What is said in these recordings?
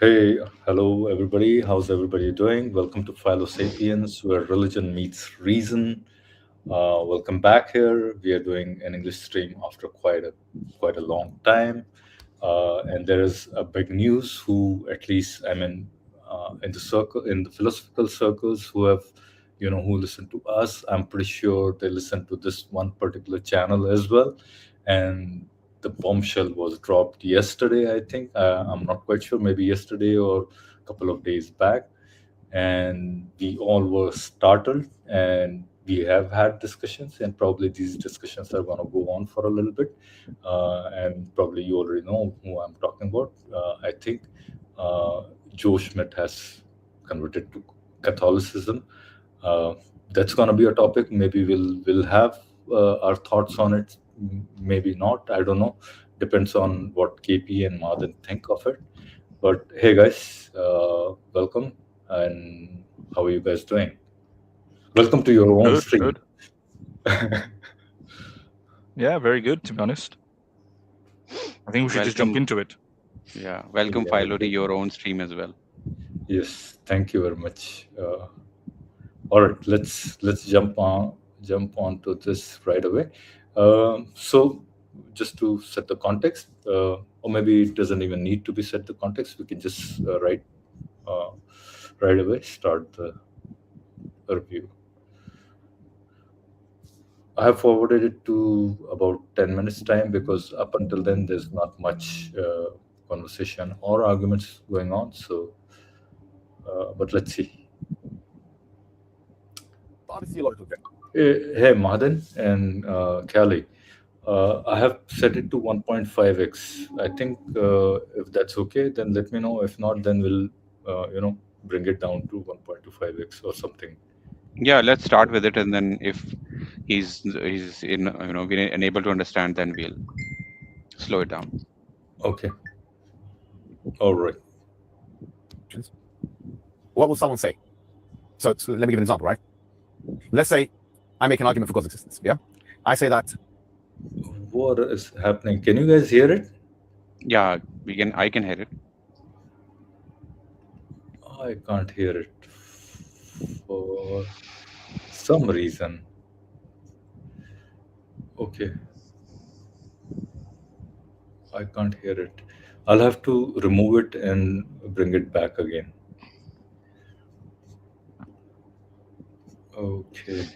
Hey, hello everybody. How's everybody doing? Welcome to Philo Sapiens, where religion meets reason. Welcome back here. We are doing an English stream after quite a long time, and there is a big news. Who, at least, in the circle, in the philosophical circles, who listen to us. I'm pretty sure they listen to this one particular channel as well, and the bombshell was dropped yesterday. I think I'm not quite sure. Maybe yesterday or a couple of days back, and we all were startled, and we have had discussions, and probably these discussions are going to go on for a little bit, and probably you already know who I'm talking about. I think Joe Schmidt has converted to Catholicism. uh, that's going to be a topic. Maybe we'll have our thoughts on it. Maybe not, I don't know. Depends on what KP and Madan think of it. But hey guys, welcome. And how are you guys doing? Welcome to your own Good, stream. good. Yeah, very good, to be honest. I think we should just jump Welcome, into it. welcome Yeah, Philo to your own stream as well. yes, thank you very much. All right, let's jump onto this right away. So, just to set the context, or maybe it doesn't even need to be set the context. We can just uh, right away start the review. I have forwarded it to about 10 minutes time because up until then there's not much conversation or arguments going on. So, but let's see. Hey, Madan and Kelly. I have set it to 1.5x. I think if that's okay, then let me know. If not, then we'll, bring it down to 1.25x or something. Yeah, let's start with it, and then if he's in we're unable to understand, then we'll slow it down. Okay. All right. What will someone say? So let me give an example, right? Let's say I make an argument for God's existence. Yeah, I say that. What is happening? Can you guys hear it? Yeah, I can hear it. I can't hear it for some reason. Okay, I can't hear it. I'll have to remove it and bring it back again. Okay.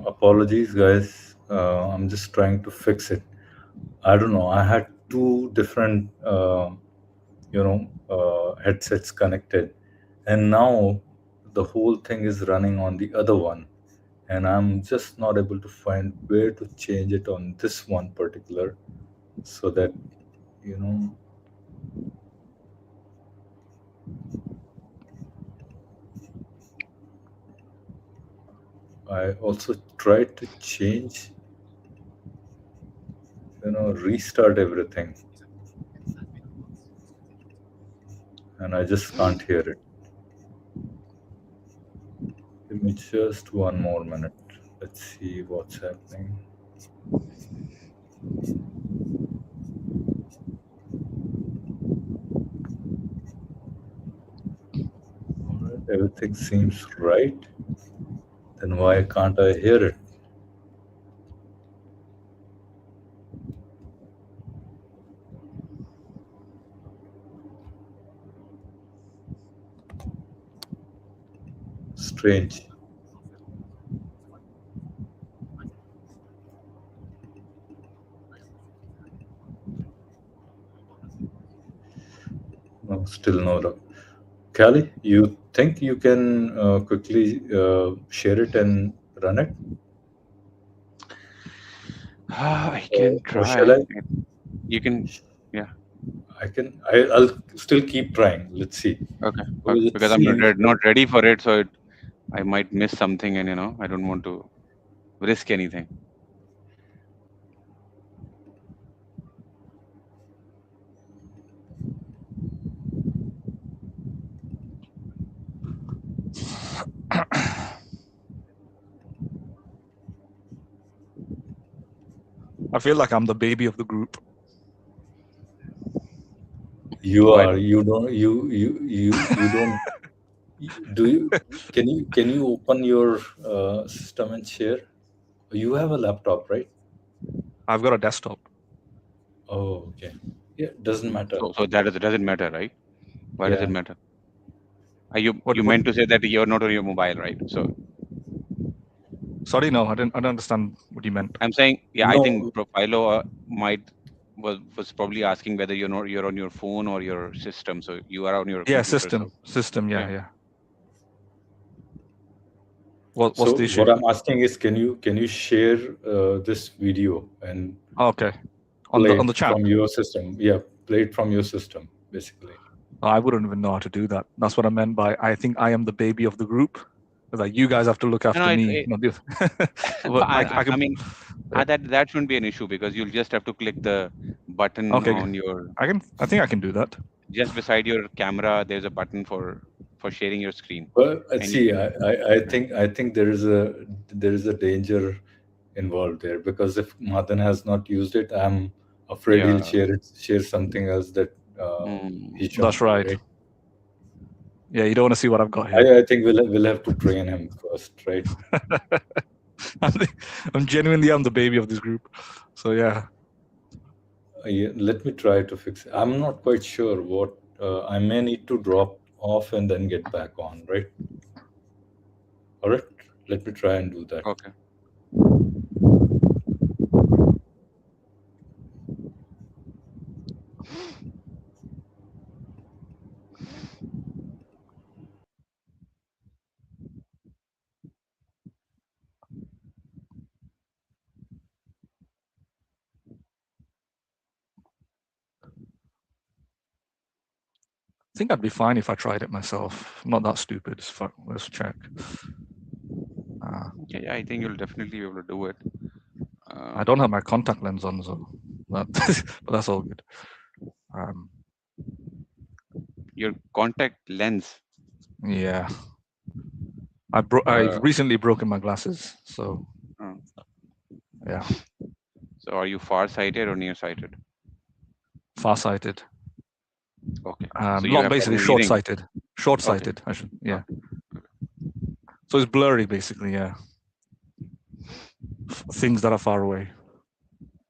Apologies, guys. I'm just trying to fix it. I don't know. I had two different, headsets connected, and now the whole thing is running on the other one, and I'm just not able to find where to change it on this one particular, so that you know. I also tried to change, restart everything, and I just can't hear it. Give me just one more minute. Let's see what's happening. All right, everything seems right. Then why can't I hear it? Strange. No, still no luck. Callie, you think you can quickly share it and run it? I can Or try. shall I? You can, yeah. I'll still keep trying. Let's see. Okay. Because it Because I'm seems not ready for it, so I might miss something, and I don't want to risk anything. I feel like I'm the baby of the group. you Why? are. You don't. You don't. Do you? Can you open your system and share? You have a laptop, right? I've got a desktop. Oh, okay. Yeah, doesn't matter. So that doesn't matter, right? Why does Yeah. it matter? You What- meant to say that you're not on your mobile, right? So Sorry, no, I don't understand what you meant. I'm saying, yeah, I No. think Profilo was probably asking whether you're on your phone or your system. So you are on your Yeah, computer. system. Yeah, Yeah. yeah. What's So the issue? what I'm asking is, can you share this video and Okay, play on the it chat. from your system? Yeah, play it from your system, basically. I wouldn't even know how to do that. That's what I meant by I think I am the baby of the group. Like you guys have to look after me. Not the But I mean, that shouldn't be an issue because you'll just have to click the button on your. I think I can do that. Just beside your camera, there's a button for sharing your screen. Well, see, I think there is a danger involved there, because if Madan has not used it, I'm afraid he'll share something else that he showed. That's right. Yeah, you don't want to see what I've got here. I think we'll have to train him first, right? I'm genuinely the baby of this group, so yeah. Let me try to fix it. I'm not quite sure what I may need to drop off and then get back on, right? All right, let me try and do that. Okay. I think I'd be fine if I tried it myself. I'm not that stupid. Let's check. Yeah, I think you'll definitely be able to do it. I don't have my contact lens on, so but that's all good. Your contact lens. Yeah, I've recently broken my glasses, so yeah. So are you far-sighted or nearsighted? Far-sighted. Okay. So not basically short-sighted. Short-sighted, okay. I should. Yeah. Okay. So it's blurry, basically. Yeah. Things that are far away.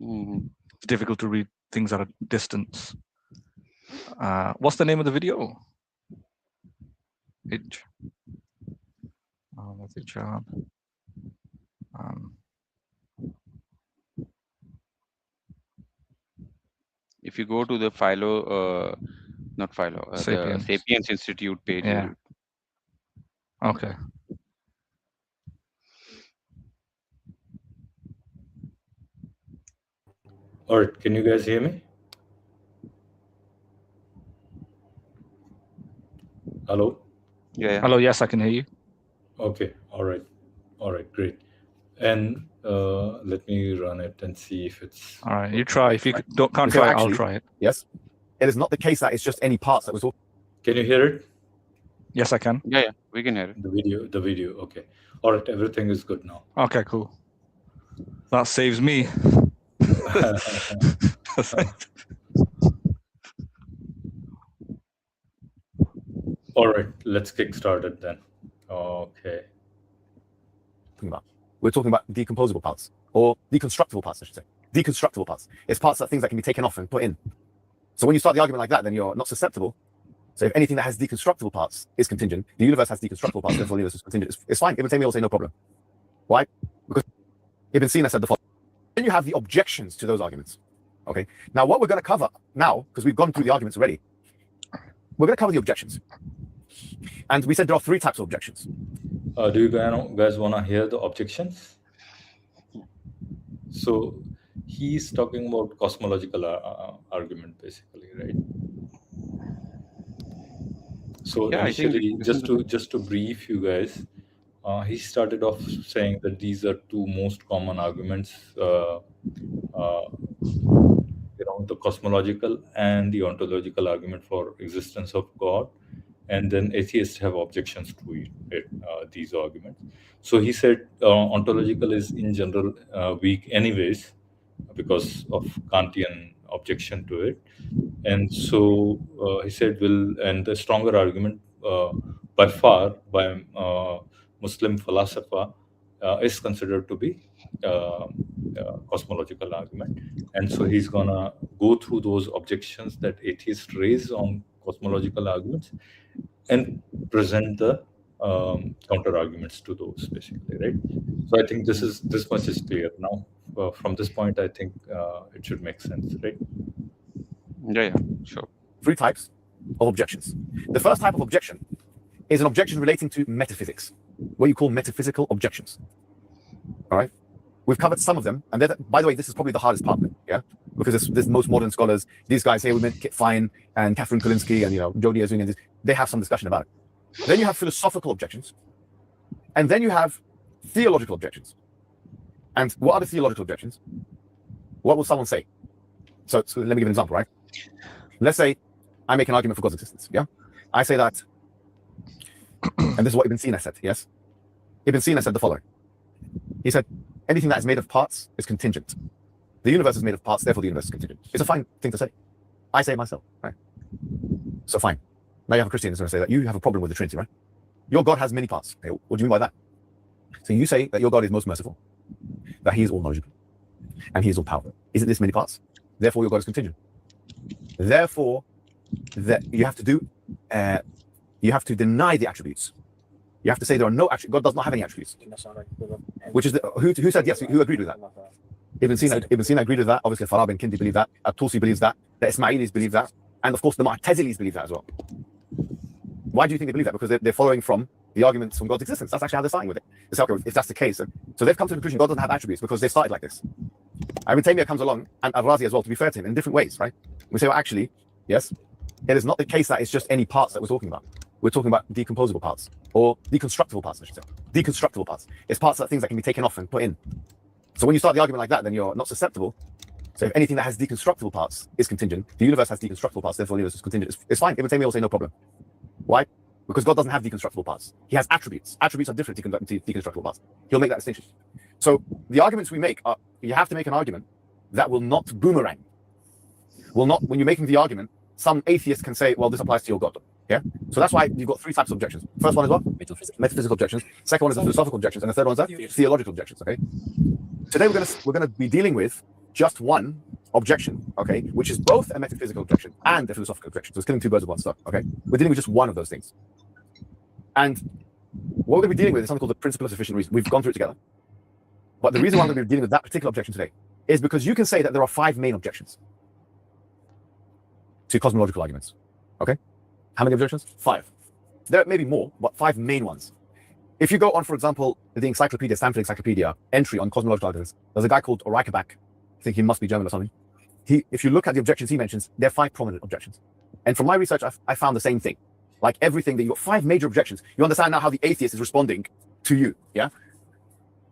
Mm-hmm. It's difficult to read things at a distance. What's the name of the video? Mohammed Hijab. If you go to the the Sapiens Institute page. Yeah. Okay. All right, can you guys hear me? Hello? Yeah. Hello, yes, I can hear you. Okay, all right, great. And let me run it and see if it's... All right, you try. If you can't try it, I'll try it. Yes. It is not the case that it's just any parts that was all. Can you hear it? Yes, I can. Yeah, we can hear it. The video, okay. All right, everything is good now. Okay, cool. That saves me. All right, let's kick started then. Okay. We're talking about decomposable parts, or deconstructible parts, I should say. Deconstructible parts. It's parts that things that can be taken off and put in. So when you start the argument like that, then you're not susceptible. So if anything that has deconstructible parts is contingent, the universe has deconstructible parts, therefore the universe is contingent. It's fine. Ibn Taymiyyah will say no problem. Why? Because Ibn Sina said the following. Then you have the objections to those arguments. Okay. Now what we're going to cover now, because we've gone through the arguments already, we're going to cover the objections. And we said there are three types of objections. Do you guys want to hear the objections? So he's talking about cosmological argument, basically, right? So Yeah, I think initially, just to brief you guys, he started off saying that these are two most common arguments, the cosmological and the ontological argument for existence of God. And then atheists have objections to these arguments. So he said ontological is in general weak anyways because of Kantian objection to it. And so he said, and the stronger argument by far by Muslim philosopher is considered to be cosmological argument. And so he's going to go through those objections that atheists raise on cosmological arguments and present the counter arguments to those, basically, right? So I think this much is clear now. From this point, I think it should make sense, right? Yeah, sure. Three types of objections. The first type of objection is an objection relating to metaphysics, what you call metaphysical objections. All right, we've covered some of them, and by the way, this is probably the hardest part, yeah, because there's most modern scholars. These guys here, we met Kit Fine and Catherine Kulinski and Jody Azuni, they have some discussion about it. Then you have philosophical objections, and then you have theological objections. And what are the theological objections? What will someone say? So let me give an example, right? Let's say I make an argument for God's existence, yeah? I say that, and this is what Ibn Sina said, yes? Ibn Sina said the following. He said, anything that is made of parts is contingent. The universe is made of parts, therefore the universe is contingent. It's a fine thing to say. I say it myself, right? So fine. Now you have a Christian who's going to say that you have a problem with the Trinity, right? Your God has many parts. Okay, what do you mean by that? So you say that your God is most merciful, that he is all knowledgeable, and he is all powerful. Isn't this many parts? Therefore your God is contingent. Therefore, that you have to deny the attributes. You have to say there are no attributes. God does not have any attributes. Which is who said yes? Who agreed with that? Ibn Sina agreed with that. Obviously, Farabi and Kindi believe that. At-Tusi believes that. The Ismailis believe that. And of course, the Mu'tazilis believe that as well. Why do you think they believe that? Because they're following from the arguments from God's existence. That's actually how they're starting with it. It's okay, if that's the case. So they've come to the conclusion God doesn't have attributes because they started like this. Ibn Taymiyyah comes along, and Al-Razi as well, to be fair to him, in different ways, right? We say, well, actually, yes, it is not the case that it's just any parts that we're talking about. We're talking about decomposable parts, or deconstructible parts, I should say. Deconstructible parts. It's parts that things that can be taken off and put in. So when you start the argument like that, then you're not susceptible. So if anything that has deconstructible parts is contingent, the universe has deconstructible parts, therefore the universe is contingent. It's fine. Ibn Taymiyyah will say no problem. Why? Because God doesn't have deconstructible parts. He has attributes. Attributes are different to deconstructible parts. He'll make that distinction. So the arguments we make are, you have to make an argument that will not boomerang. When you're making the argument, some atheist can say, well, this applies to your God. Yeah? So that's why you've got three types of objections. First one is what? Metaphysical objections. Second one is the philosophical objections. And the third one is the theological objections. Okay? Today we're gonna be dealing with just one objection, okay, which is both a metaphysical objection and a philosophical objection. So it's killing two birds with one stone, okay? We're dealing with just one of those things. And what we're going to be dealing with is something called the principle of sufficient reason. We've gone through it together. But the reason why I'm going to be dealing with that particular objection today is because you can say that there are 5 main objections to cosmological arguments, okay? How many objections? 5. There may be more, but 5 main ones. If you go on, for example, the encyclopedia, Stanford Encyclopedia, entry on cosmological arguments, there's a guy called Reichenbach. I think he must be German or something. If you look at the objections he mentions, there are 5 prominent objections. And from my research, I found the same thing. Like everything, that you got 5 major objections. You understand now how the atheist is responding to you, yeah?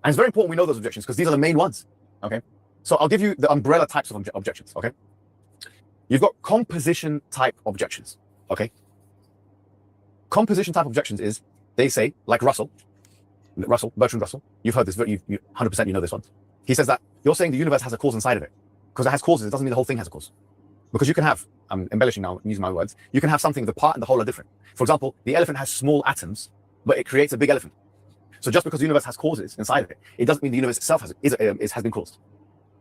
And it's very important we know those objections because these are the main ones, okay? So I'll give you the umbrella types of objections, okay? You've got composition type objections, okay? Composition type objections is, they say, like Bertrand Russell, you've heard this, you 100% you know this one. He says that you're saying the universe has a cause inside of it. Because it has causes, it doesn't mean the whole thing has a cause. Because you can have, I'm embellishing now, using my words, you can have something, the part and the whole are different. For example, the elephant has small atoms, but it creates a big elephant. So just because the universe has causes inside of it, it doesn't mean the universe itself has been caused.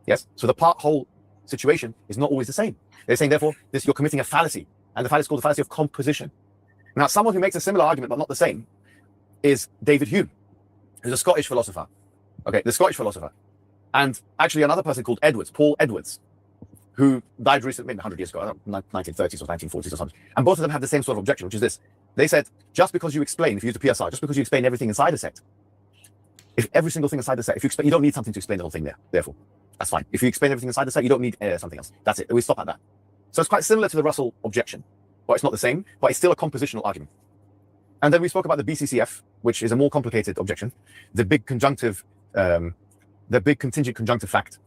Yes? So the part-whole situation is not always the same. They're saying, therefore, you're committing a fallacy, and the fallacy is called the fallacy of composition. Now, someone who makes a similar argument, but not the same, is David Hume, who's a Scottish philosopher. Okay, the Scottish philosopher. And actually another person called Paul Edwards, who died recently, maybe 100 years ago, I don't know, 1930s or 1940s or something. And both of them have the same sort of objection, which is this. They said, just because you explain, if you use the PSR, just because you explain everything inside a set, if every single thing inside the set, if you explain, you don't need something to explain the whole thing there. Therefore, that's fine. If you explain everything inside the set, you don't need something else. That's it. We stop at that. So it's quite similar to the Russell objection, but it's not the same, but it's still a compositional argument. And then we spoke about the BCCF, which is a more complicated objection. The big conjunctive, the big contingent conjunctive fact,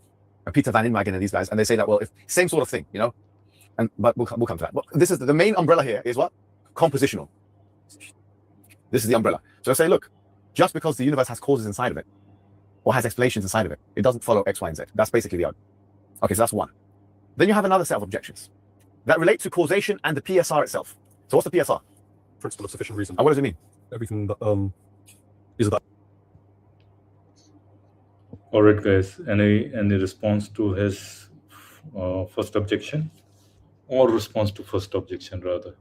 Peter Van Inwagen and these guys, and they say that, well, if same sort of thing, you know, but we'll come to that. But this is the main umbrella here is what? Compositional. This is the umbrella. So I say, look, just because the universe has causes inside of it, or has explanations inside of it, it doesn't follow X, Y, and Z. That's basically the argument. Okay, so that's one. Then you have another set of objections that relate to causation and the PSR itself. So what's the PSR? Principle of sufficient reason. And what does it mean? Everything that is that. All right, guys. Any response to his first objection, or response to first objection rather?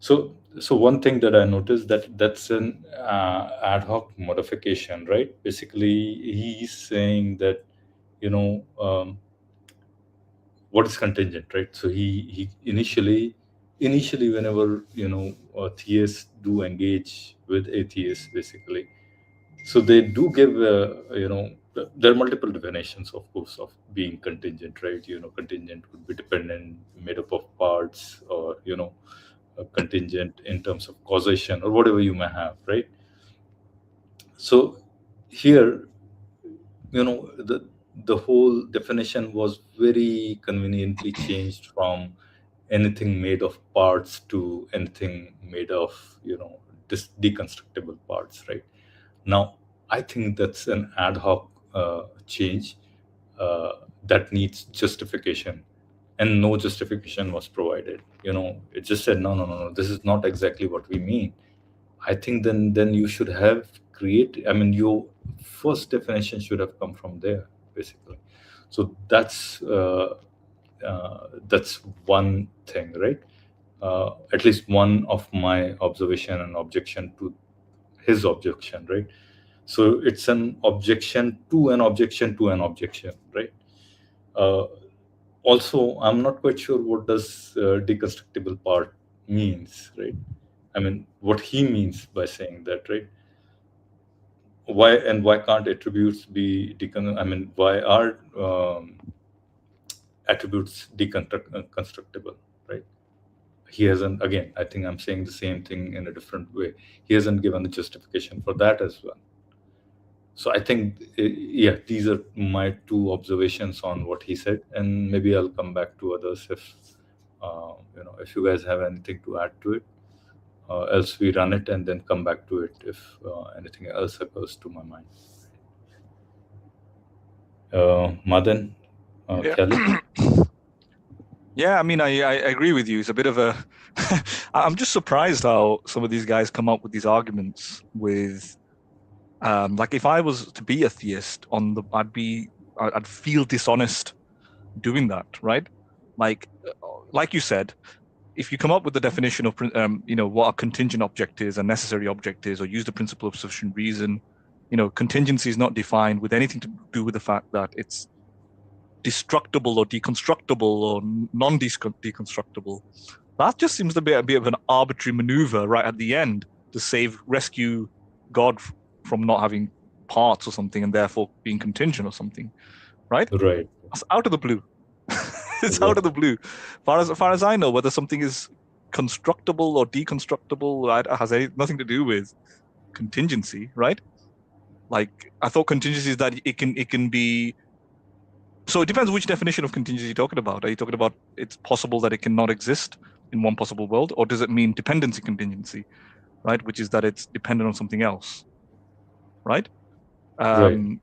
So one thing that I noticed that's an ad hoc modification, right? Basically, he's saying that, you know, what is contingent, right? So he initially whenever, you know, theists do engage with atheists, basically, so they do give you know, there are multiple definitions, of course, of being contingent, right? You know, contingent would be dependent, made up of parts, or, you know, contingent in terms of causation, or whatever you may have, right? So here, you know, the whole definition was very conveniently changed from anything made of parts to anything made of, you know, deconstructible parts, right? Now, I think that's an ad hoc change that needs justification, and no justification was provided. You know, it just said, no, this is not exactly what we mean. I think then you should have created, I mean, your first definition should have come from there, basically. So that's one thing, right? At least one of my observation and objection to his objection, right? So it's an objection to an objection to an objection, right? Also, I'm not quite sure what does deconstructible part means, right? I mean, what he means by saying that, right? Why can't attributes be why are attributes deconstructible, right? He hasn't, again, I think I'm saying the same thing in a different way. He hasn't given a justification for that as well. So I think, yeah, these are my two observations on what he said, and maybe I'll come back to others if, you know, if you guys have anything to add to it. Else we run it and then come back to it if anything else occurs to my mind. Madan, Kelly? Yeah, I mean, I agree with you. It's a bit of a... I'm just surprised how some of these guys come up with these arguments with... like, if I was to be a theist, I'd feel dishonest doing that, right? Like you said, if you come up with the definition of, you know, what a contingent object is, a necessary object is, or use the principle of sufficient reason, you know, contingency is not defined with anything to do with the fact that it's destructible or deconstructible or non-deconstructible. That just seems to be a bit of an arbitrary maneuver right at the end to rescue God from not having parts or something, and therefore being contingent or something, right? Right. It's out of the blue. It's out of the blue. As far as I know, whether something is constructible or deconstructible has nothing to do with contingency, right? Like, I thought contingency is that it can be. So it depends which definition of contingency you're talking about. Are you talking about it's possible that it cannot exist in one possible world, or does it mean dependency contingency, right? Which is that it's dependent on something else, right? Either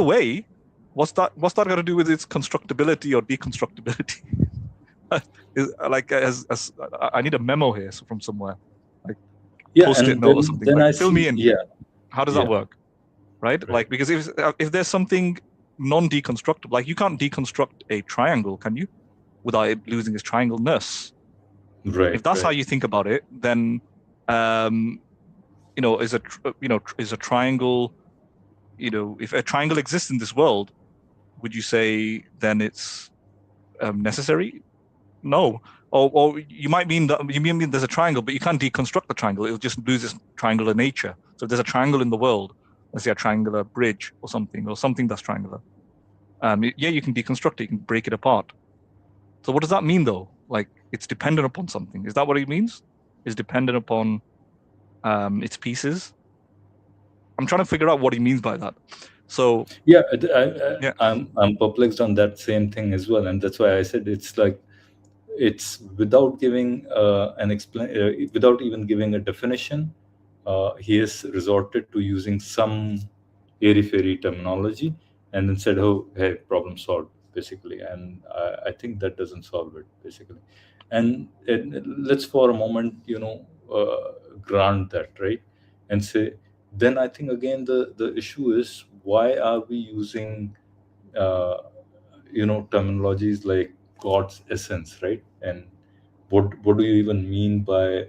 way, what's that got to do with its constructability or deconstructibility? I need a memo here from somewhere, like post-it note or something. Like, fill me in. Yeah. How does that work, right? Like, because if there's something non-deconstructible, like you can't deconstruct a triangle, can you, without it losing its triangle-ness? Right. If that's how you think about it, then you know, is a triangle, you know, if a triangle exists in this world, would you say then it's necessary? No. Or you might mean that you mean there's a triangle, but you can't deconstruct the triangle. It'll just lose its triangular nature. So if there's a triangle in the world, let's say a triangular bridge or something that's triangular. Yeah, you can deconstruct it. You can break it apart. So what does that mean, though? Like, it's dependent upon something. Is that what it means? It's dependent upon its pieces. I'm trying to figure out what he means by that. So yeah, yeah. I'm perplexed on that same thing as well, and that's why I said it's like it's without giving without even giving a definition. He has resorted to using some airy-fairy terminology and then said, "Oh, hey, problem solved," basically. And I think that doesn't solve it, basically. And let's for a moment, grant that, right? And say, then I think again the issue is why are we using uh, terminologies like God's essence, right? And what do you even mean by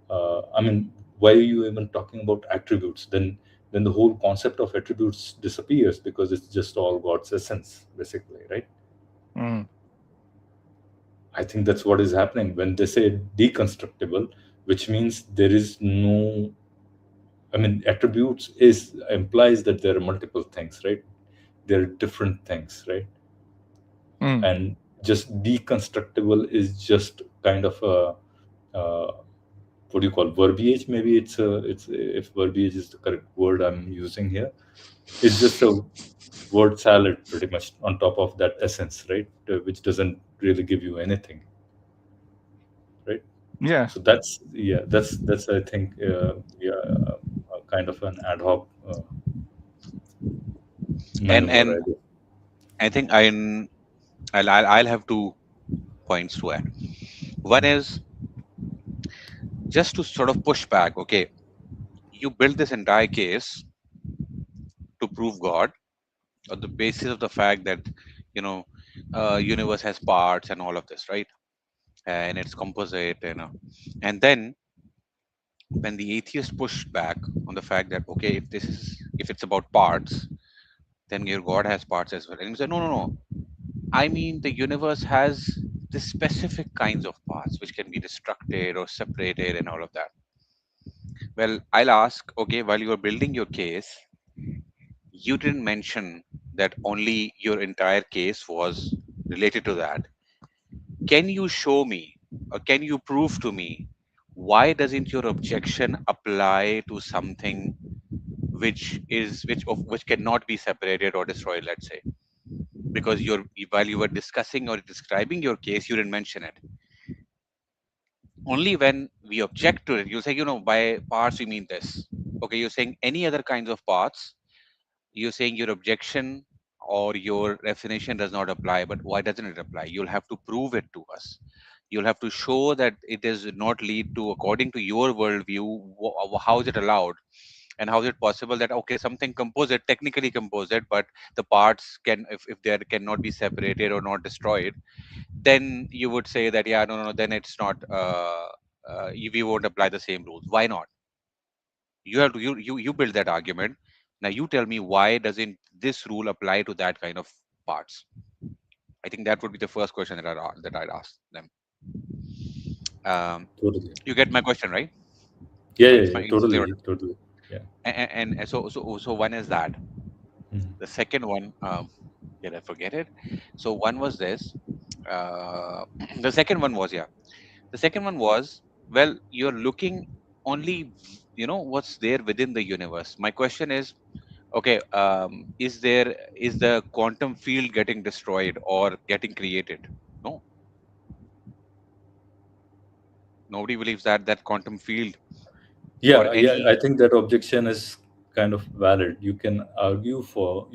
I mean, why are you even talking about attributes? Then the whole concept of attributes disappears because it's just all God's essence, basically, right? Mm. I think that's what is happening when they say deconstructible, which means there is no. I mean, attributes is implies that there are multiple things, right? There are different things, right? Mm. And just deconstructible is just kind of a what do you call verbiage? Maybe it's if verbiage is the correct word I'm using here. It's just a word salad, pretty much on top of that essence, right? Which doesn't really give you anything, right? Yeah. So that's I think kind of an ad hoc maneuver, And I guess. I think I'll have 2 points to add. One is just to sort of push back. Okay, you built this entire case to prove God on the basis of the fact that you know universe has parts and all of this, right? And it's composite, and then when the atheist pushed back on the fact that okay, if it's about parts, then your God has parts as well, and he said no, I mean the universe has the specific kinds of parts which can be destructed or separated and all of that. Well, I'll ask, okay, while you were building your case, you didn't mention that only your entire case was related to that. Can you show me or can you prove to me why doesn't your objection apply to something which cannot be separated or destroyed, let's say? Because while you were discussing or describing your case, you didn't mention it. Only when we object to it, you say, by parts we mean this. Okay, you're saying any other kinds of parts, you're saying your objection or your definition does not apply, but why doesn't it apply? You'll have to prove it to us. You'll have to show that it does not lead to, according to your worldview, how is it allowed, and how is it possible that okay, something composite, technically composite, but the parts can, if they cannot be separated or not destroyed, then you would say that yeah, no, then it's not. We won't apply the same rules. Why not? You have to you build that argument. Now you tell me why doesn't this rule apply to that kind of parts? I think that would be the first question that I'd ask them. Totally. You get my question, right? Yeah, yeah, It's yeah. it's clear. Totally. Yeah. And so one is that. Mhm. The second one, did I forget it? So one was this. Uh, the second one was, yeah. The second one was, well, you're looking only, what's there within the universe. My question is, okay, is the quantum field getting destroyed or getting created? No, nobody believes that quantum field or Yeah, any I think that objection is kind of valid. You can argue for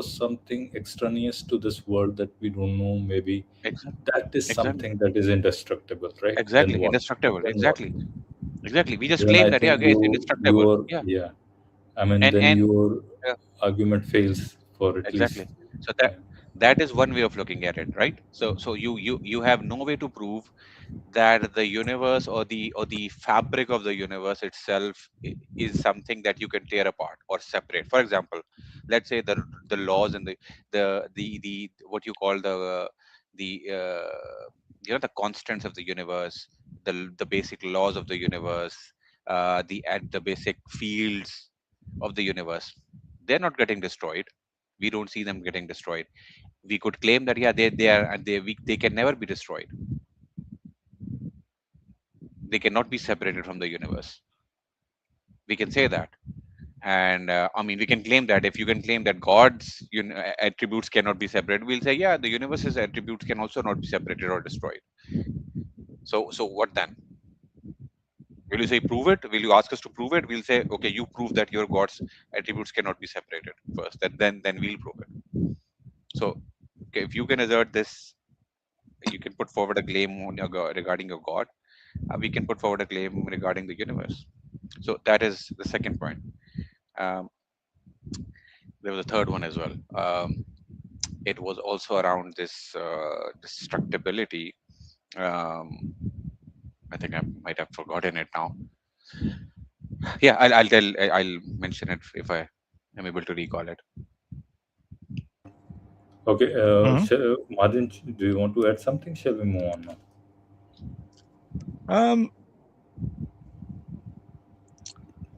something extraneous to this world that we don't know. Maybe exactly, that is exactly, something that is indestructible, right? Then exactly, what? indestructible, Then what? exactly, exactly. We just Then claim I that yeah, think okay, it's indestructible. your Yeah, yeah. I mean, and then and your uh, argument fails for at least. exactly. So Yeah. that is one way of looking at it, right? So you have no way to prove that the universe or the fabric of the universe itself is something that you can tear apart or separate. For example, let's say the laws and the what you call the the constants of the universe, the basic laws of the universe, the basic fields of the universe. They're not getting destroyed. We don't see them getting destroyed. We could claim that yeah, they are, and they can never be destroyed. They cannot be separated from the universe. We can say that. And I mean, we can claim that. If you can claim that God's attributes cannot be separated, we'll say yeah, the universe's attributes can also not be separated or destroyed. So what then? Will you say prove it? Will you ask us to prove it? We'll say okay, you prove that your God's attributes cannot be separated first. Then we'll prove it. So okay, if you can assert this, you can put forward a claim on your regarding your God. We can put forward a claim regarding the universe. So that is the second point. Um, there was a third one as well. It was also around this destructibility. I think I might have forgotten it now. Yeah, I'll mention it if I am able to recall it. Okay, Mhm. Martin, do you want to add something? Shall we move on now?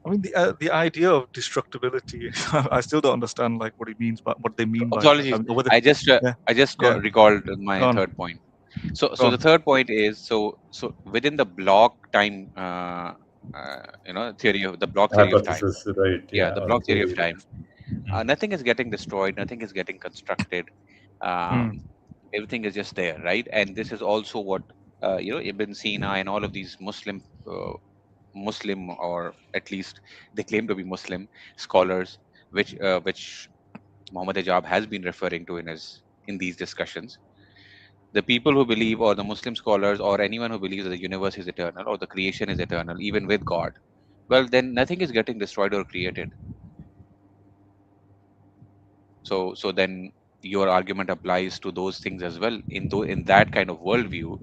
I mean, the idea of destructibility, I still don't understand like what he means, but what they mean by that. Apologies. I mean, whether, I just yeah, recalled go my on, third point. So go the on. third point is so within the block time theory of the block theory of time. Hypothesis, right? Yeah, Yeah, the or block theory of theory. time. Nothing is getting destroyed. Nothing is getting constructed. Mm. Everything is just there, right? And this is also what Ibn Sina and all of these Muslim, or at least they claim to be Muslim scholars, which Mohammed Hijab has been referring to in these discussions. The people who believe, or the Muslim scholars, or anyone who believes that the universe is eternal or the creation is eternal, even with God, well, then nothing is getting destroyed or created. So then your argument applies to those things as well. In that kind of worldview,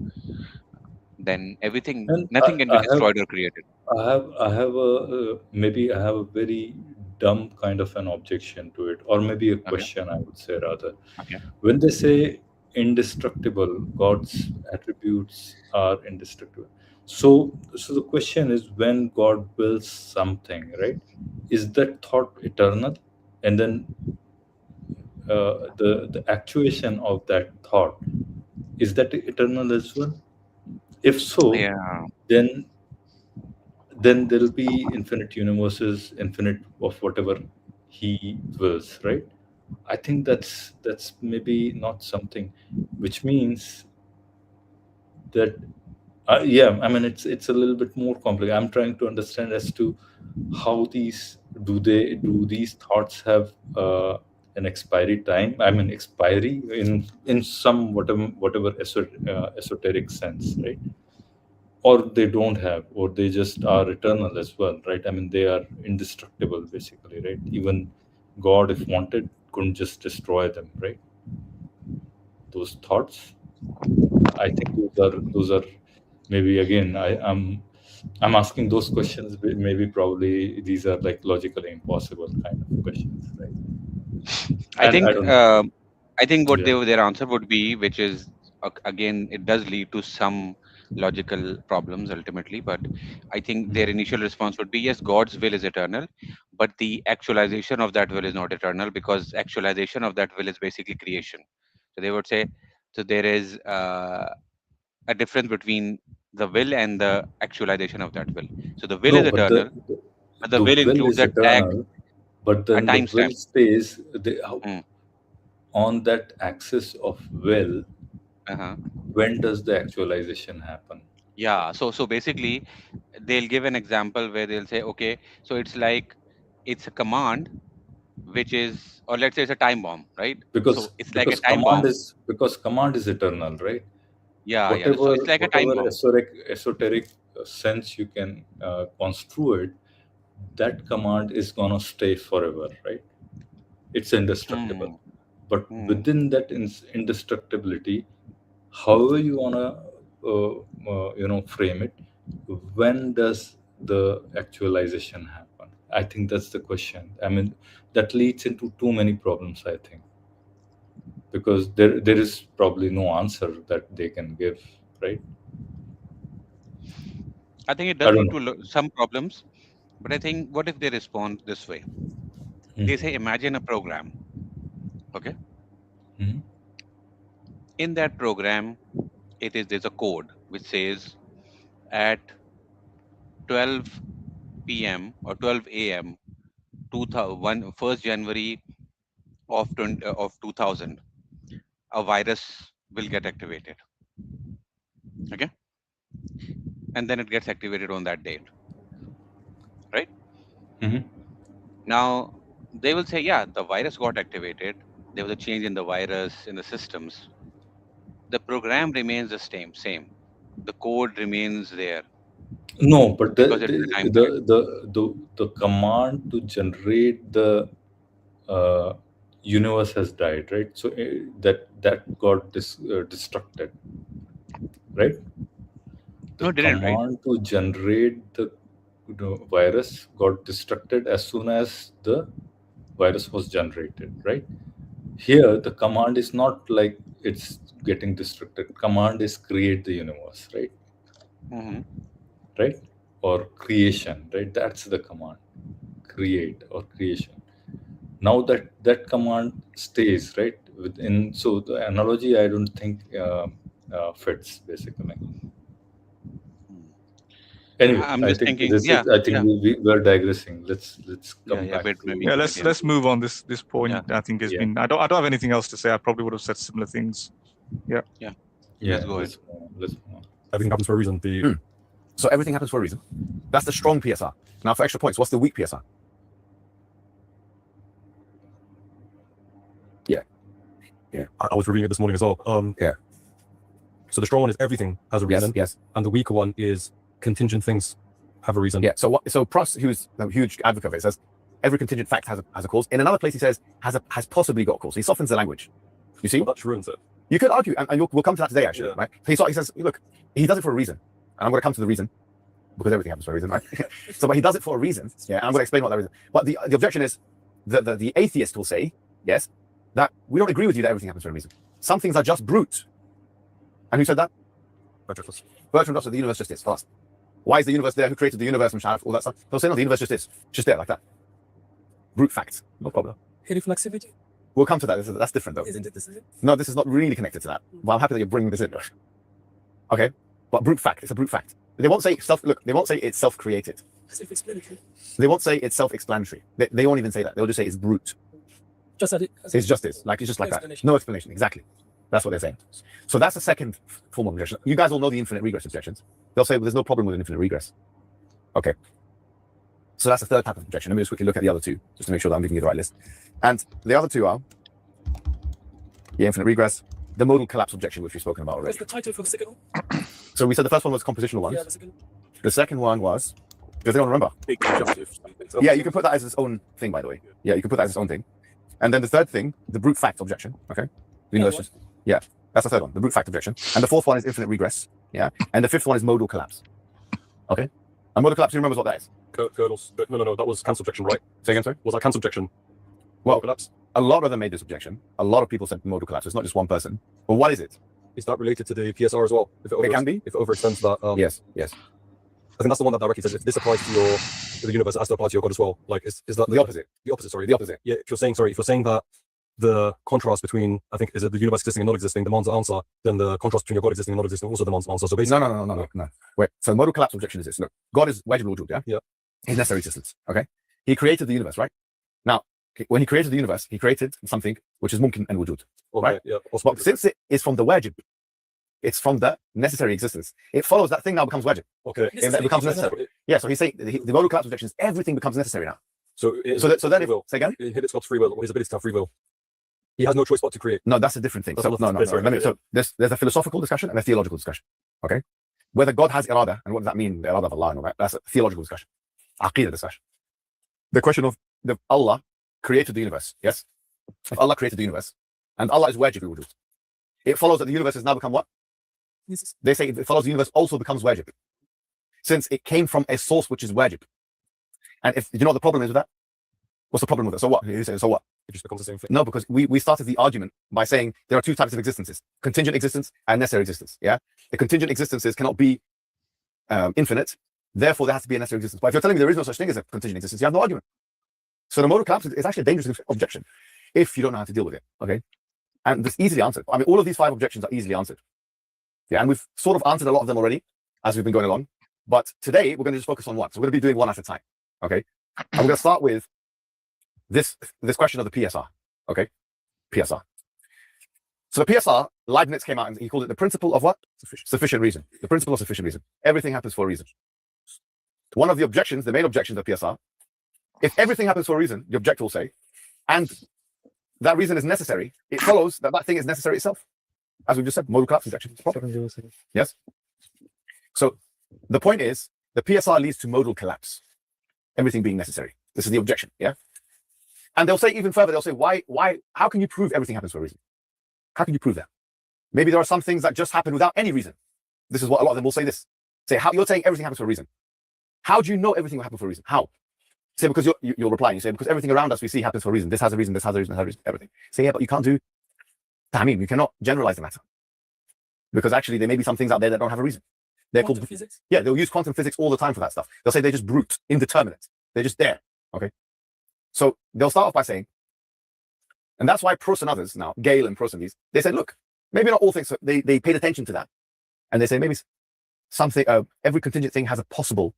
then And nothing can be I have destroyed or created. I have a maybe I have a very dumb kind of an objection to it, or maybe a Okay. question, I would say rather. Okay. When they say indestructible, God's attributes are indestructible. So the question is, when God wills something, right? Is that thought eternal? And then the actuation of that thought, is that eternal as well? If so, Yeah. then there'll be infinite universes, infinite of whatever he wills, right? I think that's maybe not something, which means that yeah, I mean it's a little bit more complicated. I'm trying to understand as to how do these thoughts have an expiry time, I mean expiry in some whatever esoteric sense, right? Or they don't have, or they just are eternal as well, right? I mean they are indestructible basically, right? Even God, if wanted, couldn't just destroy them, right? Those thoughts, I think those are maybe, again, I'm asking those questions, maybe probably these are like logically impossible kind of questions, right? I And I think don't know. what Yeah. their answer would be, which is again, it does lead to some logical problems ultimately, but I think their initial response would be yes, God's will is eternal, but the actualization of that will is not eternal, because actualization of that will is basically creation. So they would say, so there is a difference between the will and the actualization of that will. So the will No, is but eternal, but the the will will includes is eternal, but a then the will timestamp. stays Hmm. on that axis of will. Uh-huh. When does the actualization happen? Yeah. So basically, they'll give an example where they'll say, okay, so it's like it's a command which is, or let's say it's a time bomb, right? So because it's like a because time command bomb. is because command is eternal, right? Yeah, yeah. So whatever it's like a time whatever bomb. esoteric sense you can construe it, that command is gonna stay forever, right? It's indestructible. Hmm. But Hmm. within that indestructibility, however you wanna frame it, when does the actualization happen? I think that's the question. I mean, that leads into too many problems, I think. because there is probably no answer that they can give, right? I think it I does don't lead to some problems, but I think what if they respond this way? They say, imagine a program. Okay. Mhm. In that program, there's a code which says at 12 p.m. or 12 a.m. 1st January of 2000, a virus will get activated. Okay, and then it gets activated on that date, right? Mhm. Now they will say, yeah, the virus got activated. There was a change in the virus in the systems. The program remains the same. The code remains there No, but because it's the time period. the command to generate the universe has died, right? So that got destructed, right? The No, it didn't, right? command to generate the virus got destructed as soon as the virus was generated, right? Here, the command is not like it's getting destructed. Command is create the universe, right? Mm-hmm. Right? Or creation, right? That's the command. Create or creation. Now that command stays, right? Within, so the analogy I don't think fits basically. Anyway, I'm I just think thinking, this is. I think we're digressing. Let's come back bit to maybe. Yeah, let's move on. This point, Yeah. I think, has Yeah. been. I don't have anything else to say. I probably would have said similar things. Yeah, Let's go ahead. let's move on. Everything happens for a reason. So everything happens for a reason. That's the strong PSR. Now for extra points, what's the weak PSR? I was reading it this morning as well. Yeah. So the strong one is everything has a reason. Yes. And the weaker one is contingent things have a reason. Yeah. So Pross, who's a huge advocate of it, says every contingent fact has a cause. In another place, he says has possibly got a cause. He softens the language. You see? Well, that ruins it. You could argue, and we'll come to that today, actually, Yeah. right? He says, look, he does it for a reason, and I'm going to come to the reason because everything happens for a reason, right? So, but he does it for a reason, yeah. And I'm going to explain what that reason. But the objection is that the atheist will say, yes, that we don't agree with you that everything happens for a reason. Some things are just brute. And who said that? Bertrand Russell. The universe just is. Fast. Why is the universe there? Who created the universe and all that stuff? They'll say, no, the universe just is. Just there, like that. Brute facts. No problem. Reflexivity? We'll come to that. That's different, though. Isn't it the same? No, this is not really connected to that. But I'm happy that you're bringing this in. Okay? But brute fact. It's a brute fact. They won't say they won't say it's self-created. Self-explanatory. They won't say it's self-explanatory. They won't even say that. They'll just say it's brute. Just as It's just this. Like, it's just like that. explanation. No explanation. Exactly. That's what they're saying. So that's the second form of objection. You guys all know the infinite regress objections. They'll say, well, there's no problem with an infinite regress. Okay. So that's the third type of objection. Let me just quickly look at the other two, just to make sure that I'm giving you the right list. And the other two are the infinite regress, the modal collapse objection, which we've spoken about What's already. the title for the second one? So we said the first one was compositional ones. Yeah, the second. The second one was, does anyone remember? Big conjunctive. Yeah, you can put that as its own thing, by the way. Yeah, you can put that as its own thing. And then the third thing, the brute fact objection. Okay. The universe just, yeah, that's the third one, the brute fact objection. And the fourth one is infinite regress. Yeah. And the fifth one is modal collapse. Okay. And modal collapse, who remembers what that is? Kernels. No, that was cancel objection, right? Say again, sorry? Was that cancel objection? Well, Collapse? a lot of them made this objection. A lot of people said modal collapse. It's not just one person. But what is it? Is that related to the PSR as well? If It can be. If it overextends that. Yes. I think that's the one that directly says if this applies to the universe, it has to apply to your God as well. Like, is that The opposite. The opposite, sorry. The opposite. Yeah, if you're saying that the contrast between, I think, is it the universe existing and not existing, demands an answer, then the contrast between your God existing and not existing also demands an answer. So basically, No. Wait. So modal collapse objection is this. Look, God is wajib al-wujud, yeah? Yeah. His necessary existence. Okay. He created the universe, right? Now, when he created the universe, he created something which is mumkin and wujud. okay, right? yeah. But since it is from the wajib, it's from the necessary existence. It follows that thing now becomes wajib. Okay. It becomes necessary. Yeah. So he's saying the modal collapse objection is everything becomes necessary now. So then, say again. it inhibits God's free will, or his ability to have free will. He has no choice but to create. No, that's a different thing. That's So, not- no. sorry, Let me, so there's a philosophical discussion and a theological discussion. Okay. Whether God has irada and what does that mean, the irada of Allah and all that, that's a theological discussion. Aqidah discussion. The question of Allah created the universe. Yes. If Allah created the universe and Allah is wajib al-wujud, it follows that the universe has now become what? They say it follows the universe also becomes wajib, since it came from a source which is wajib. And if you know what the problem is with that, what's the problem with it? So what? You say, so what? It just becomes the same thing. No, because we started the argument by saying there are two types of existences: contingent existence and necessary existence. Yeah, the contingent existences cannot be infinite. Therefore, there has to be a necessary existence. But if you're telling me there is no such thing as a contingent existence, you have no argument. So the modal collapse is actually a dangerous objection if you don't know how to deal with it. Okay, and it's easily answered. I mean, all of these 5 objections are easily answered. Yeah, and we've sort of answered a lot of them already as we've been going along. But today we're going to just focus on one. So we're going to be doing one at a time. Okay, and we're going to start with this question of the PSR. Okay, PSR. So the PSR, Leibniz came out and he called it the principle of what? Sufficient reason. The principle of sufficient reason. Everything happens for a reason. One of the objections, the main objection to the PSR, if everything happens for a reason, the objector will say, and that reason is necessary, it follows that that thing is necessary itself. As we just said, modal collapse objection. Yes. So the point is, the PSR leads to modal collapse. Everything being necessary. This is the objection. Yeah. And they'll say even further, they'll say, how can you prove everything happens for a reason? How can you prove that? Maybe there are some things that just happen without any reason. This is what a lot of them will say this. Say, how you're saying everything happens for a reason. How do you know everything will happen for a reason? How? Say, because you're replying, you say, because everything around us we see happens for a reason. This has a reason, this has a reason, this has a reason, everything. Say, yeah, but you can't do ta'mim. You cannot generalize the matter. Because actually there may be some things out there that don't have a reason. They're Quantum called physics. Yeah, they'll use quantum physics all the time for that stuff. They'll say they're just brute, indeterminate. They're just there. Okay. So they'll start off by saying, and that's why Proust and others now, Gale and Proust and these, they said, look, maybe not all things, so they paid attention to that. And they say maybe something, every contingent thing has a possible,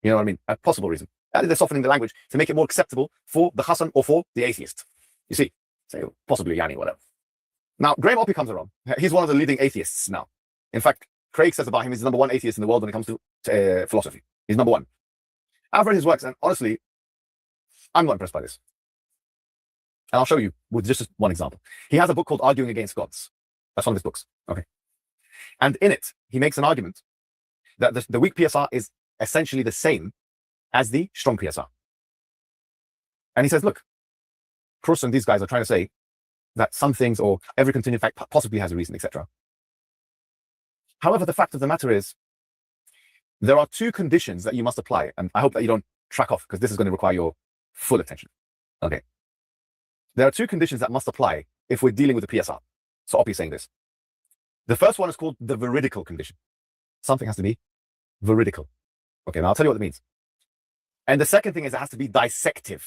you know what I mean? A possible reason. They're softening the language to make it more acceptable for the Hassan or for the atheist. You see, say possibly Yanni, whatever. Now, Graham Oppy comes around. He's one of the leading atheists now. In fact, Craig says about him he's the #1 atheist in the world when it comes to philosophy. He's #1. I've read his works, and honestly, I'm not impressed by this. And I'll show you with just one example. He has a book called Arguing Against Gods. That's one of his books. Okay. And in it, he makes an argument that the weak PSR is essentially the same as the strong PSR. And he says, look, Proust and these guys are trying to say that some things or every contingent fact possibly has a reason, etc. However, the fact of the matter is, there are 2 conditions that you must apply. And I hope that you don't track off because this is going to require your full attention. Okay. There are 2 conditions that must apply if we're dealing with the PSR. So Oppy is saying this. The first one is called the veridical condition. Something has to be veridical. Okay, now I'll tell you what it means. And the second thing is it has to be dissective.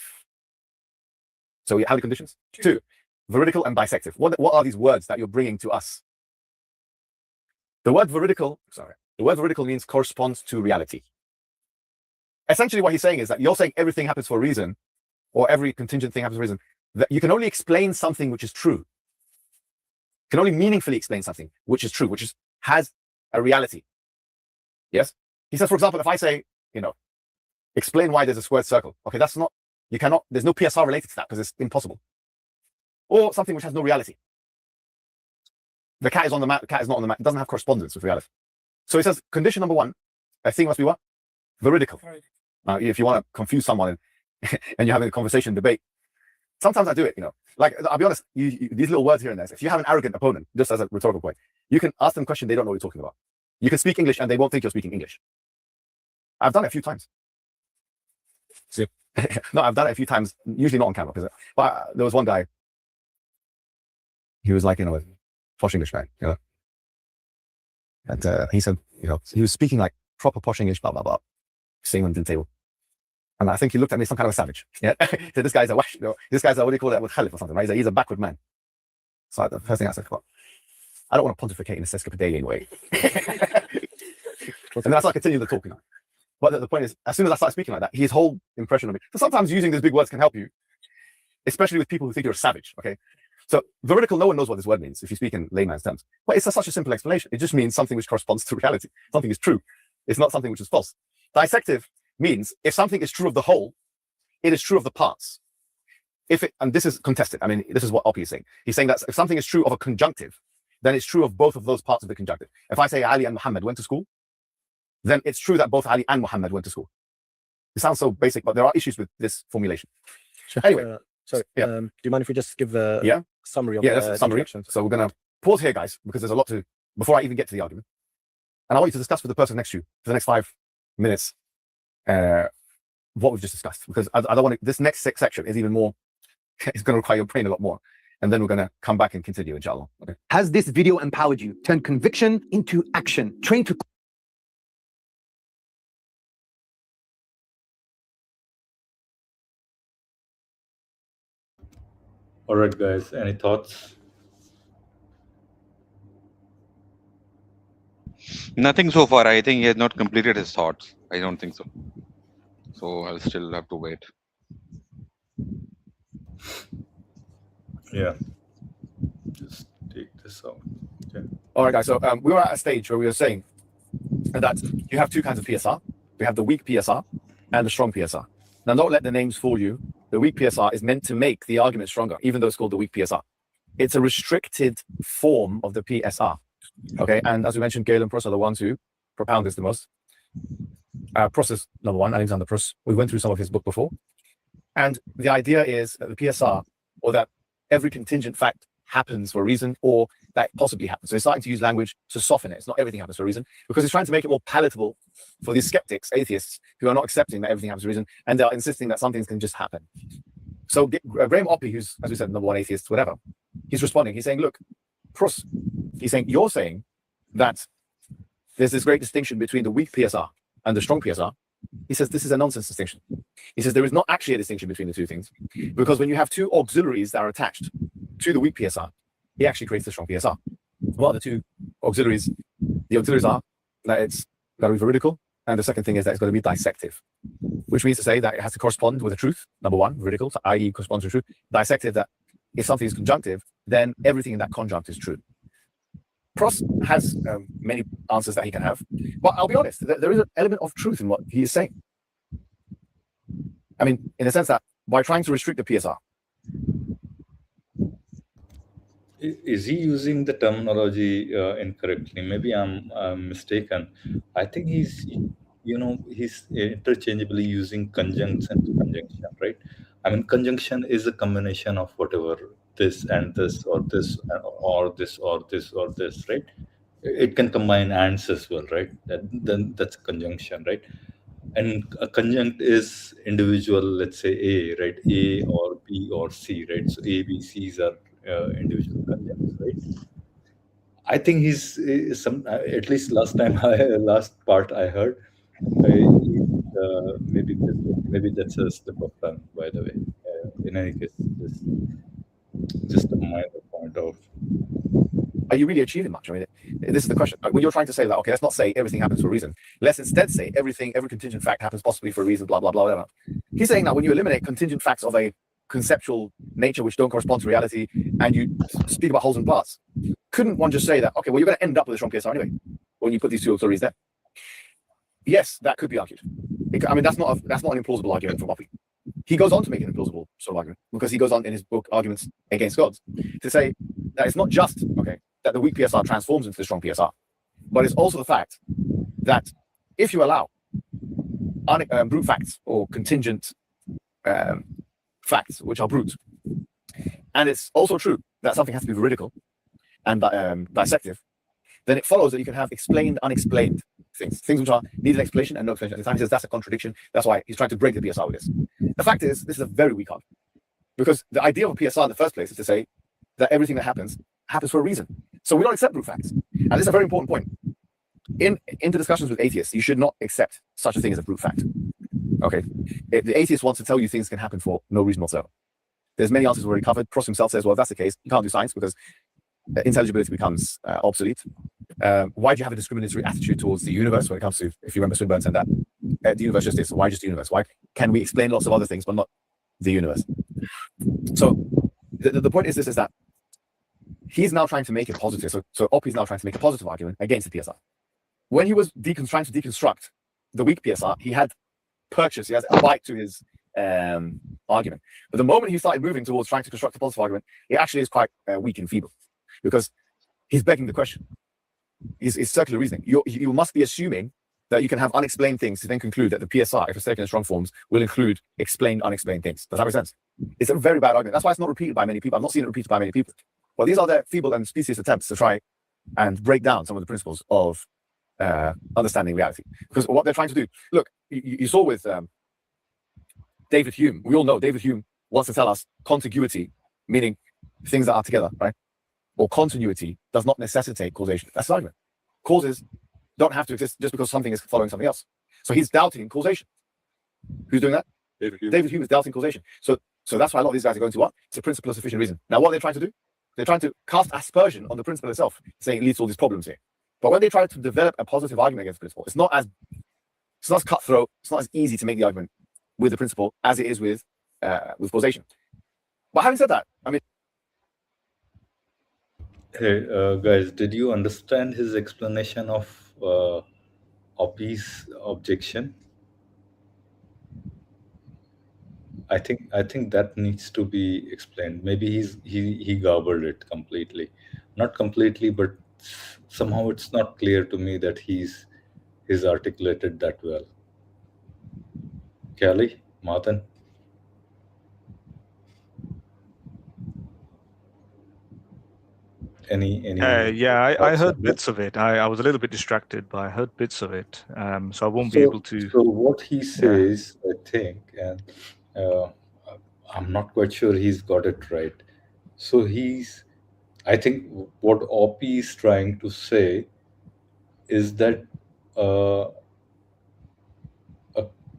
So how many conditions? 2. Veridical and dissective. What are these words that you're bringing to us? The word veridical means corresponds to reality. Essentially what he's saying is that you're saying everything happens for a reason, or every contingent thing happens for a reason, that you can only explain something which is true. You can only meaningfully explain something which is true, which has a reality. Yes? He says, for example, if I say, explain why there's a squared circle. Okay, there's no PSR related to that because it's impossible. Or something which has no reality. The cat is on the mat, the cat is not on the mat. It doesn't have correspondence with reality. So he says, condition #1, a thing must be what? Veridical. Right. If you want to confuse someone and you're having a conversation, debate, sometimes I do it, Like, I'll be honest, these little words here and there. If you have an arrogant opponent, just as a rhetorical point, you can ask them a question, they don't know what you're talking about. You can speak English and they won't think you're speaking English. I've done it a few times. See? No, I've done it a few times, usually not on camera. But there was one guy, he was like, a posh English guy, And he said, he was speaking like proper posh English, blah, blah, blah, sitting on the table. And I think he looked at me some kind of a savage. Yeah. So this guy's a wash, this guy's a, what do you call it, with Khalif or something, right? He's a backward man. So the first thing I said, well, I don't want to pontificate in a sesquipedalian way. And then I started continuing the talk, But the point is, as soon as I start speaking like that, his whole impression of me. So sometimes using these big words can help you, especially with people who think you're a savage, okay? So veridical, no one knows what this word means if you speak in layman's terms. But it's such a simple explanation. It just means something which corresponds to reality. Something is true. It's not something which is false. Dissective means if something is true of the whole, it is true of the parts. And this is contested. I mean, this is what Oppy is saying. He's saying that if something is true of a conjunctive, then it's true of both of those parts of the conjunctive. If I say Ali and Muhammad went to school, then it's true that both Ali and Muhammad went to school. It sounds so basic, but there are issues with this formulation. Anyway. Sorry, yeah. Do you mind if we just give a summary of that's a summary. So we're going to pause here, guys, because there's a lot before I even get to the argument. And I want you to discuss with the person next to you for the next 5 minutes what we've just discussed, because I don't want to, this next section is even more it's going to require your brain a lot more. And then we're going to come back and continue, inshallah. Okay. Has this video empowered you? Turn conviction into action. Train to All right, guys, any thoughts? Nothing so far. I think he has not completed his thoughts. I don't think so. So I'll still have to wait. Yeah. Just take this out. Okay. All right, guys. So we were at a stage where we were saying that you have two kinds of PSR. We have the weak PSR and the strong PSR. Now, don't let the names fool you. The weak PSR is meant to make the argument stronger, even though it's called the weak PSR. It's a restricted form of the PSR. Okay, and as we mentioned, Galen and Pross are the ones who propound this the most. Pross is number one, Alexander Pross. We went through some of his book before. And the idea is that the PSR, or that every contingent fact happens for a reason, or that possibly happens. So he's starting to use language to soften it. It's not everything happens for a reason, because he's trying to make it more palatable for these skeptics, atheists, who are not accepting that everything happens for a reason, and they are insisting that some things can just happen. So Graham Oppy, who's, as we said, number one atheist, whatever, he's responding. He's saying, look, Pross, he's saying, you're saying that there's this great distinction between the weak PSR and the strong PSR. He says this is a nonsense distinction. He says there is not actually a distinction between the two things, because when you have two auxiliaries that are attached to the weak PSR, he actually creates the strong PSR. What are the two auxiliaries? The auxiliaries are that it's got to be veridical, and the second thing is that it's going to be dissective, which means to say that it has to correspond with the truth, number one, veridical, so i.e. corresponds to truth. Dissective, that if something is conjunctive, then everything in that conjunct is true. Pross has many answers that he can have, but I'll be honest, there is an element of truth in what he is saying. I mean, in the sense that by trying to restrict the PSR. Is he using the terminology incorrectly? Maybe I'm mistaken. I think he's interchangeably using conjunction to conjunction, right? I mean, conjunction is a combination of whatever, this and this, or this, or this, or this, or this, right? It can combine ands as well, right? Then that's conjunction, right? And a conjunct is individual, let's say A, right? A or B or C, right? So A, B, C's are individual conjuncts, right? I think he's at least last part I heard, maybe that's a slip of tongue, by the way. In any case, just a minor point of. Are you really achieving much? I mean, this is the question. When you're trying to say that, okay, let's not say everything happens for a reason. Let's instead say every contingent fact happens possibly for a reason, blah, blah, blah, whatever. He's saying that when you eliminate contingent facts of a conceptual nature which don't correspond to reality, and you speak about wholes and parts, couldn't one just say that, okay, well, you're going to end up with a strong PSR anyway, when you put these two auxiliaries there? Yes, that could be argued. I mean, that's not an implausible argument from Moffy. He goes on to make an implausible sort of argument, because he goes on in his book, Arguments Against Gods, to say that it's not just, okay, that the weak PSR transforms into the strong PSR, but it's also the fact that if you allow brute facts or contingent facts, which are brute, and it's also true that something has to be veridical and dissective, then it follows that you can have explained, unexplained things which are needed explanation and no explanation. At the time he says that's a contradiction. That's why he's trying to break the PSR with this. The fact is, this is a very weak argument, because the idea of a PSR in the first place is to say that everything that happens for a reason. So we don't accept brute facts. And this is a very important point. Into discussions with atheists, you should not accept such a thing as a brute fact. Okay? The atheist wants to tell you things can happen for no reason whatsoever. There's many answers already covered. Pross himself says, well, if that's the case, you can't do science because intelligibility becomes obsolete. Why do you have a discriminatory attitude towards the universe when it comes to, if you remember Swinburne said that, the universe just is. Why just the universe? Why can we explain lots of other things but not the universe? So the point is this, is that he's now trying to make it positive. So Oppy's now trying to make a positive argument against the PSR. When he was trying to deconstruct the weak PSR, he has a bite to his argument. But the moment he started moving towards trying to construct a positive argument, it actually is quite weak and feeble, because he's begging the question. It's circular reasoning. You must be assuming that you can have unexplained things to then conclude that the PSR, if it's taken in strong forms, will include explained, unexplained things. Does that make sense? It's a very bad argument. That's why it's not repeated by many people. I've not seen it repeated by many people. Well, these are their feeble and specious attempts to try and break down some of the principles of understanding reality. Because what they're trying to do, look, you saw with David Hume. We all know David Hume wants to tell us contiguity, meaning things that are together, right? Or continuity does not necessitate causation. That's the argument. Causes don't have to exist just because something is following something else. So he's doubting causation. Who's doing that? David Hume is doubting causation. So that's why a lot of these guys are going to what? It's a principle of sufficient reason. Now, what are they trying to do? They're trying to cast aspersion on the principle itself, saying it leads to all these problems here. But when they try to develop a positive argument against the principle, it's not as cutthroat, it's not as easy to make the argument with the principle as it is with causation. But having said that, I mean, Hey, guys, did you understand his explanation of Oppie's objection? I think that needs to be explained. Maybe he garbled it completely, not completely, but somehow it's not clear to me that he's articulated that well. Kelly, Martin. Any yeah, I heard bits of it. I was a little bit distracted, but I heard bits of it. So I won't be able to. So what he says, I think, and I'm not quite sure he's got it right. So I think what Oppie is trying to say is that a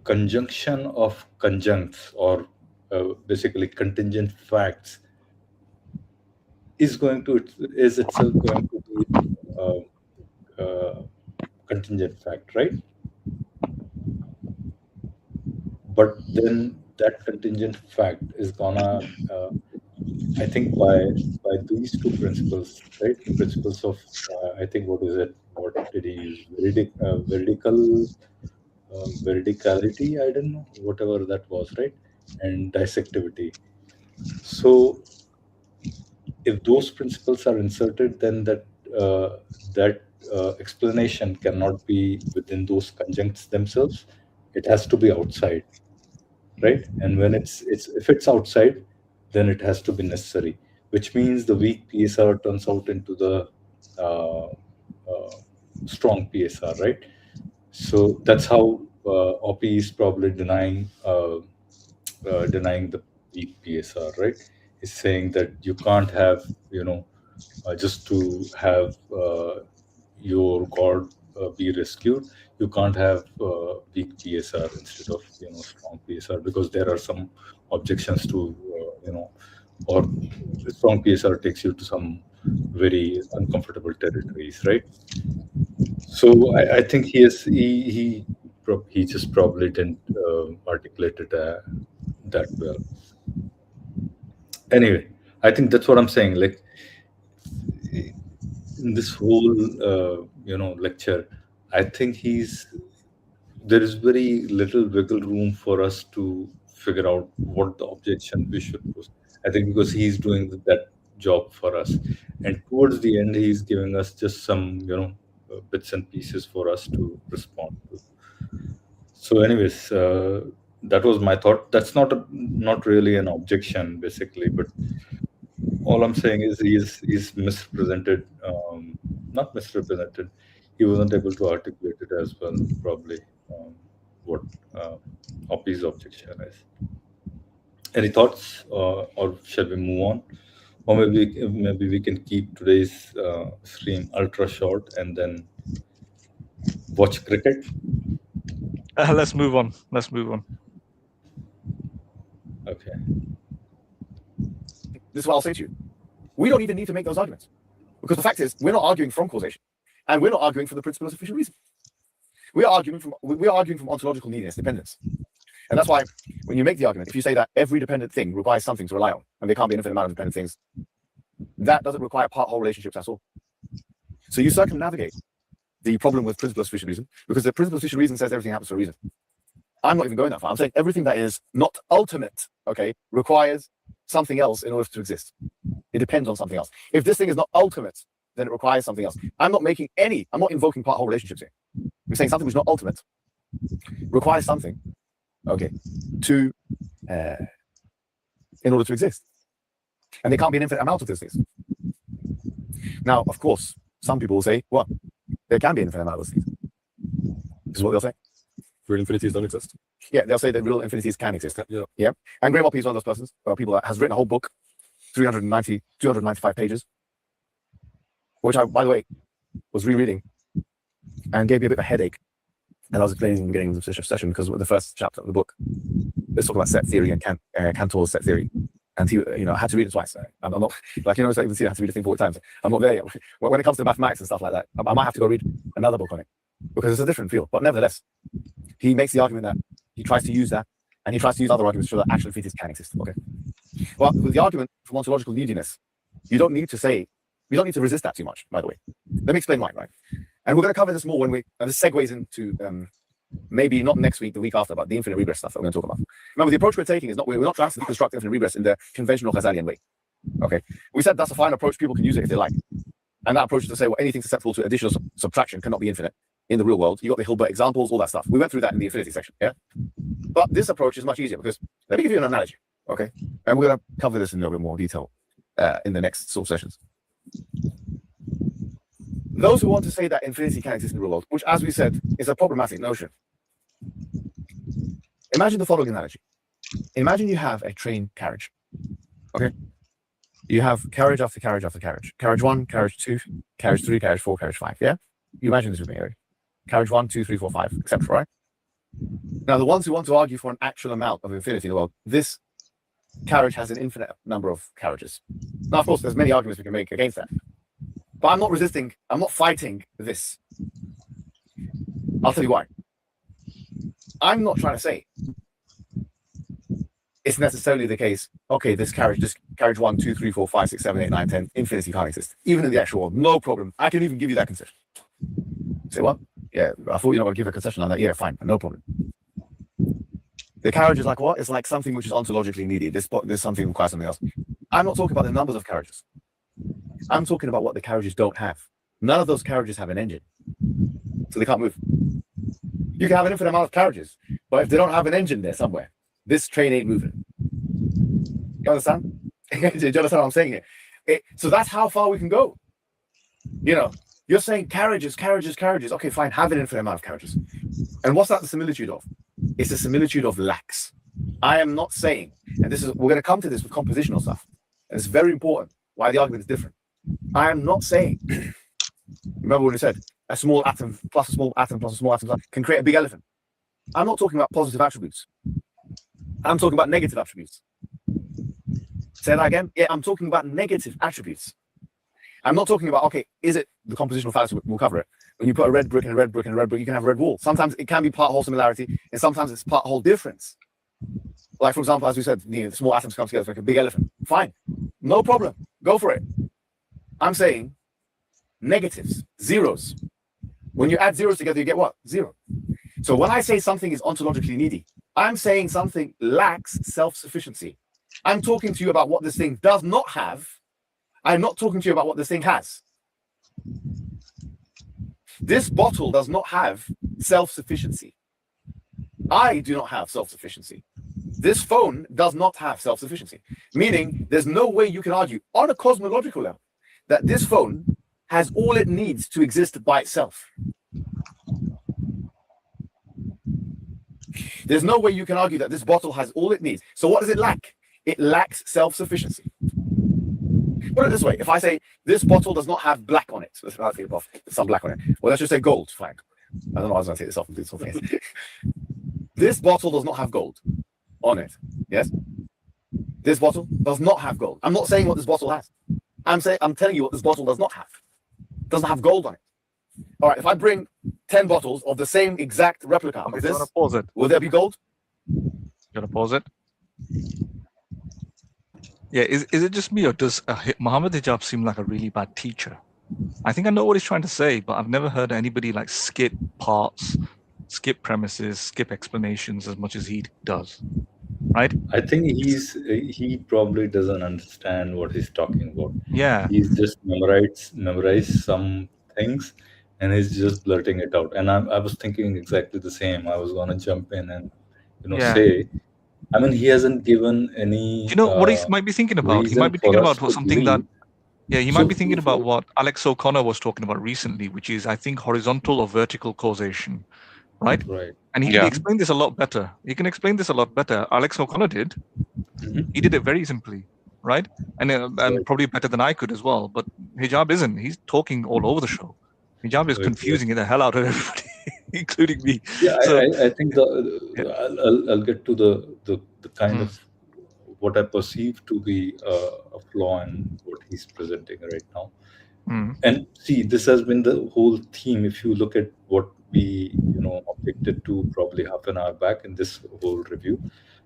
conjunction of conjuncts, or basically contingent facts, is itself going to be contingent fact, right? But then that contingent fact is gonna, I think, by these two principles, right? The principles of, I think, what did he use? Veridicality, I don't know, whatever that was, right? And dissectivity. So if those principles are inserted, then that explanation cannot be within those conjuncts themselves. It has to be outside, right? And when if it's outside, then it has to be necessary, which means the weak PSR turns out into the strong PSR, right? So that's how Oppie is probably denying the weak PSR, right? Is saying that you can't have, just to have your God be rescued, you can't have weak PSR instead of strong PSR, because there are some objections to or strong PSR takes you to some very uncomfortable territories, right? So I think he just probably didn't articulate it that well. Anyway, I think that's what I'm saying. Like, in this whole lecture, I think there is very little wiggle room for us to figure out what the objection we should pose. I think because he's doing that job for us, and towards the end he's giving us just some bits and pieces for us to respond to. So anyways, that was my thought. That's not really an objection, basically, but all I'm saying is he's misrepresented, not misrepresented. He wasn't able to articulate it as well, probably, what Oppie's objection is. Any thoughts, or shall we move on? Or maybe we can keep today's stream ultra short and then watch cricket. Let's move on. Okay. this is what I'll say to you. We don't even need to make those arguments, because the fact is we're not arguing from causation, and we're not arguing for the principle of sufficient reason. We're arguing from ontological neediness, dependence. And that's why when you make the argument, if you say that every dependent thing requires something to rely on, and there can't be an infinite amount of dependent things, that doesn't require part-whole relationships at all. So you circumnavigate the problem with principle of sufficient reason, because the principle of sufficient reason says everything happens for a reason. I'm not even going that far. I'm saying everything that is not ultimate, okay, requires something else in order to exist. It depends on something else. If this thing is not ultimate, then it requires something else. I'm not invoking part-whole relationships here. I'm saying something which is not ultimate requires something, okay, to in order to exist. And there can't be an infinite amount of those things. Now, of course, some people will say, well, there can be an infinite amount of those things. This is what they'll say. real infinities don't exist. Yeah, they'll say that real infinities can exist. Yeah. And Graham Oppy is one of those persons, people that has written a whole book, 295 pages, which I, by the way, was rereading and gave me a bit of a headache. And I was explaining in the beginning of the session because the first chapter of the book, let's talk about set theory and Cantor's set theory. And he, I had to read it twice. I'm not, like, it's like, even see, I had to read the thing 4 times. I'm not there yet. When it comes to mathematics and stuff like that, I might have to go read another book on it because it's a different field. But nevertheless, he makes the argument that he tries to use that, and he tries to use other arguments to show that actual infinities can exist. Okay. Well, with the argument from ontological neediness, we don't need to resist that too much, by the way. Let me explain why, right? And we're going to cover this more when and this segues into maybe not next week, the week after, but the infinite regress stuff that we're going to talk about. Remember, the approach we're taking is we're not trying to deconstruct infinite regress in the conventional Ghazalian way. Okay. We said that's a fine approach. People can use it if they like. And that approach is to say, well, anything susceptible to addition or subtraction cannot be infinite in the real world. You got the Hilbert examples, all that stuff. We went through that in the infinity section. Yeah. But this approach is much easier because let me give you an analogy. Okay. And we're going to cover this in a little bit more detail in the next sort of sessions. Those who want to say that infinity can exist in the real world, which, as we said, is a problematic notion. Imagine the following analogy. Imagine you have a train carriage. Okay. You have carriage after carriage after carriage. Carriage 1, carriage 2, carriage 3, carriage 4, carriage 5. Yeah? You imagine this with me, right? Carriage 1, 2, 3, 4, 5, etc. Right? Now, the ones who want to argue for an actual amount of infinity in the world, this carriage has an infinite number of carriages. Now, of course, there's many arguments we can make against that. But I'm not resisting, I'm not fighting this. I'll tell you why. I'm not trying to say it's necessarily the case, okay, this carriage 1, 2, 3, 4, 5, 6, 7, 8, 9, 10, infinity can't exist. Even in the actual world, no problem. I can even give you that concession. Say what? Yeah, I thought you're not going to give a concession on that. Yeah, fine, no problem. The carriage is like what? It's like something which is ontologically needed. This something requires something else. I'm not talking about the numbers of carriages. I'm talking about what the carriages don't have. None of those carriages have an engine, so they can't move. You can have an infinite amount of carriages, but if they don't have an engine there somewhere, this train ain't moving. You understand? Do you understand what I'm saying here? So that's how far we can go. You're saying carriages. Okay, fine, have an infinite amount of carriages. And what's that the similitude of? It's the similitude of lacks. I am not saying, and we're going to come to this with compositional stuff, and it's very important why the argument is different. I am not saying, remember when we said a small atom plus a small atom plus a small atom can create a big elephant. I'm not talking about positive attributes. I'm talking about negative attributes. Say that again. Yeah, I'm talking about negative attributes. I'm not talking about, okay, is it the compositional fallacy? We'll cover it. When you put a red brick and a red brick and a red brick, you can have a red wall. Sometimes it can be part whole similarity, and sometimes it's part whole difference. Like, for example, as we said, the small atoms come together like a big elephant. Fine. No problem. Go for it. I'm saying negatives, zeros. When you add zeros together, you get what? 0. So when I say something is ontologically needy, I'm saying something lacks self-sufficiency. I'm talking to you about what this thing does not have. I'm not talking to you about what this thing has. This bottle does not have self-sufficiency. I do not have self-sufficiency. This phone does not have self-sufficiency. Meaning, there's no way you can argue on a cosmological level that this phone has all it needs to exist by itself. There's no way you can argue that this bottle has all it needs. So what does it lack? It lacks self-sufficiency. Put it this way. If I say this bottle does not have black on it, so let's take it off, some black on it. Well, let's just say gold, fine. I don't know, I was going to take this off and do something. This bottle does not have gold on it. Yes? This bottle does not have gold. I'm not saying what this bottle has. I'm telling you what this bottle does not have. It doesn't have gold on it. All right, if I bring 10 bottles of the same exact replica of this, pause it. Will there be gold? Gonna pause it. Yeah, is it just me, or does Mohammed Hijab seem like a really bad teacher? I think I know what he's trying to say, but I've never heard anybody like skip parts, skip premises, skip explanations as much as he does. Right? I think he probably doesn't understand what he's talking about. Yeah. He's just memorized some things and he's just blurting it out. And I was thinking exactly the same. I was gonna jump in and say, I mean, he hasn't given any. You know what he might be thinking about? He might be thinking about something that. Yeah, he might be thinking about what Alex O'Connor was talking about recently, which is, I think, horizontal or vertical causation, right? Right. And he can explain this a lot better. He can explain this a lot better. Alex O'Connor did. He did it very simply, right? And probably better than I could as well. But Hijab isn't. He's talking all over the show. Hijab is confusing the hell out of everybody, including me. Yeah, So, I think I'll get to the kind of what I perceive to be a flaw in what he's presenting right now. And see, this has been the whole theme. If you look at what we objected to probably half an hour back in this whole review,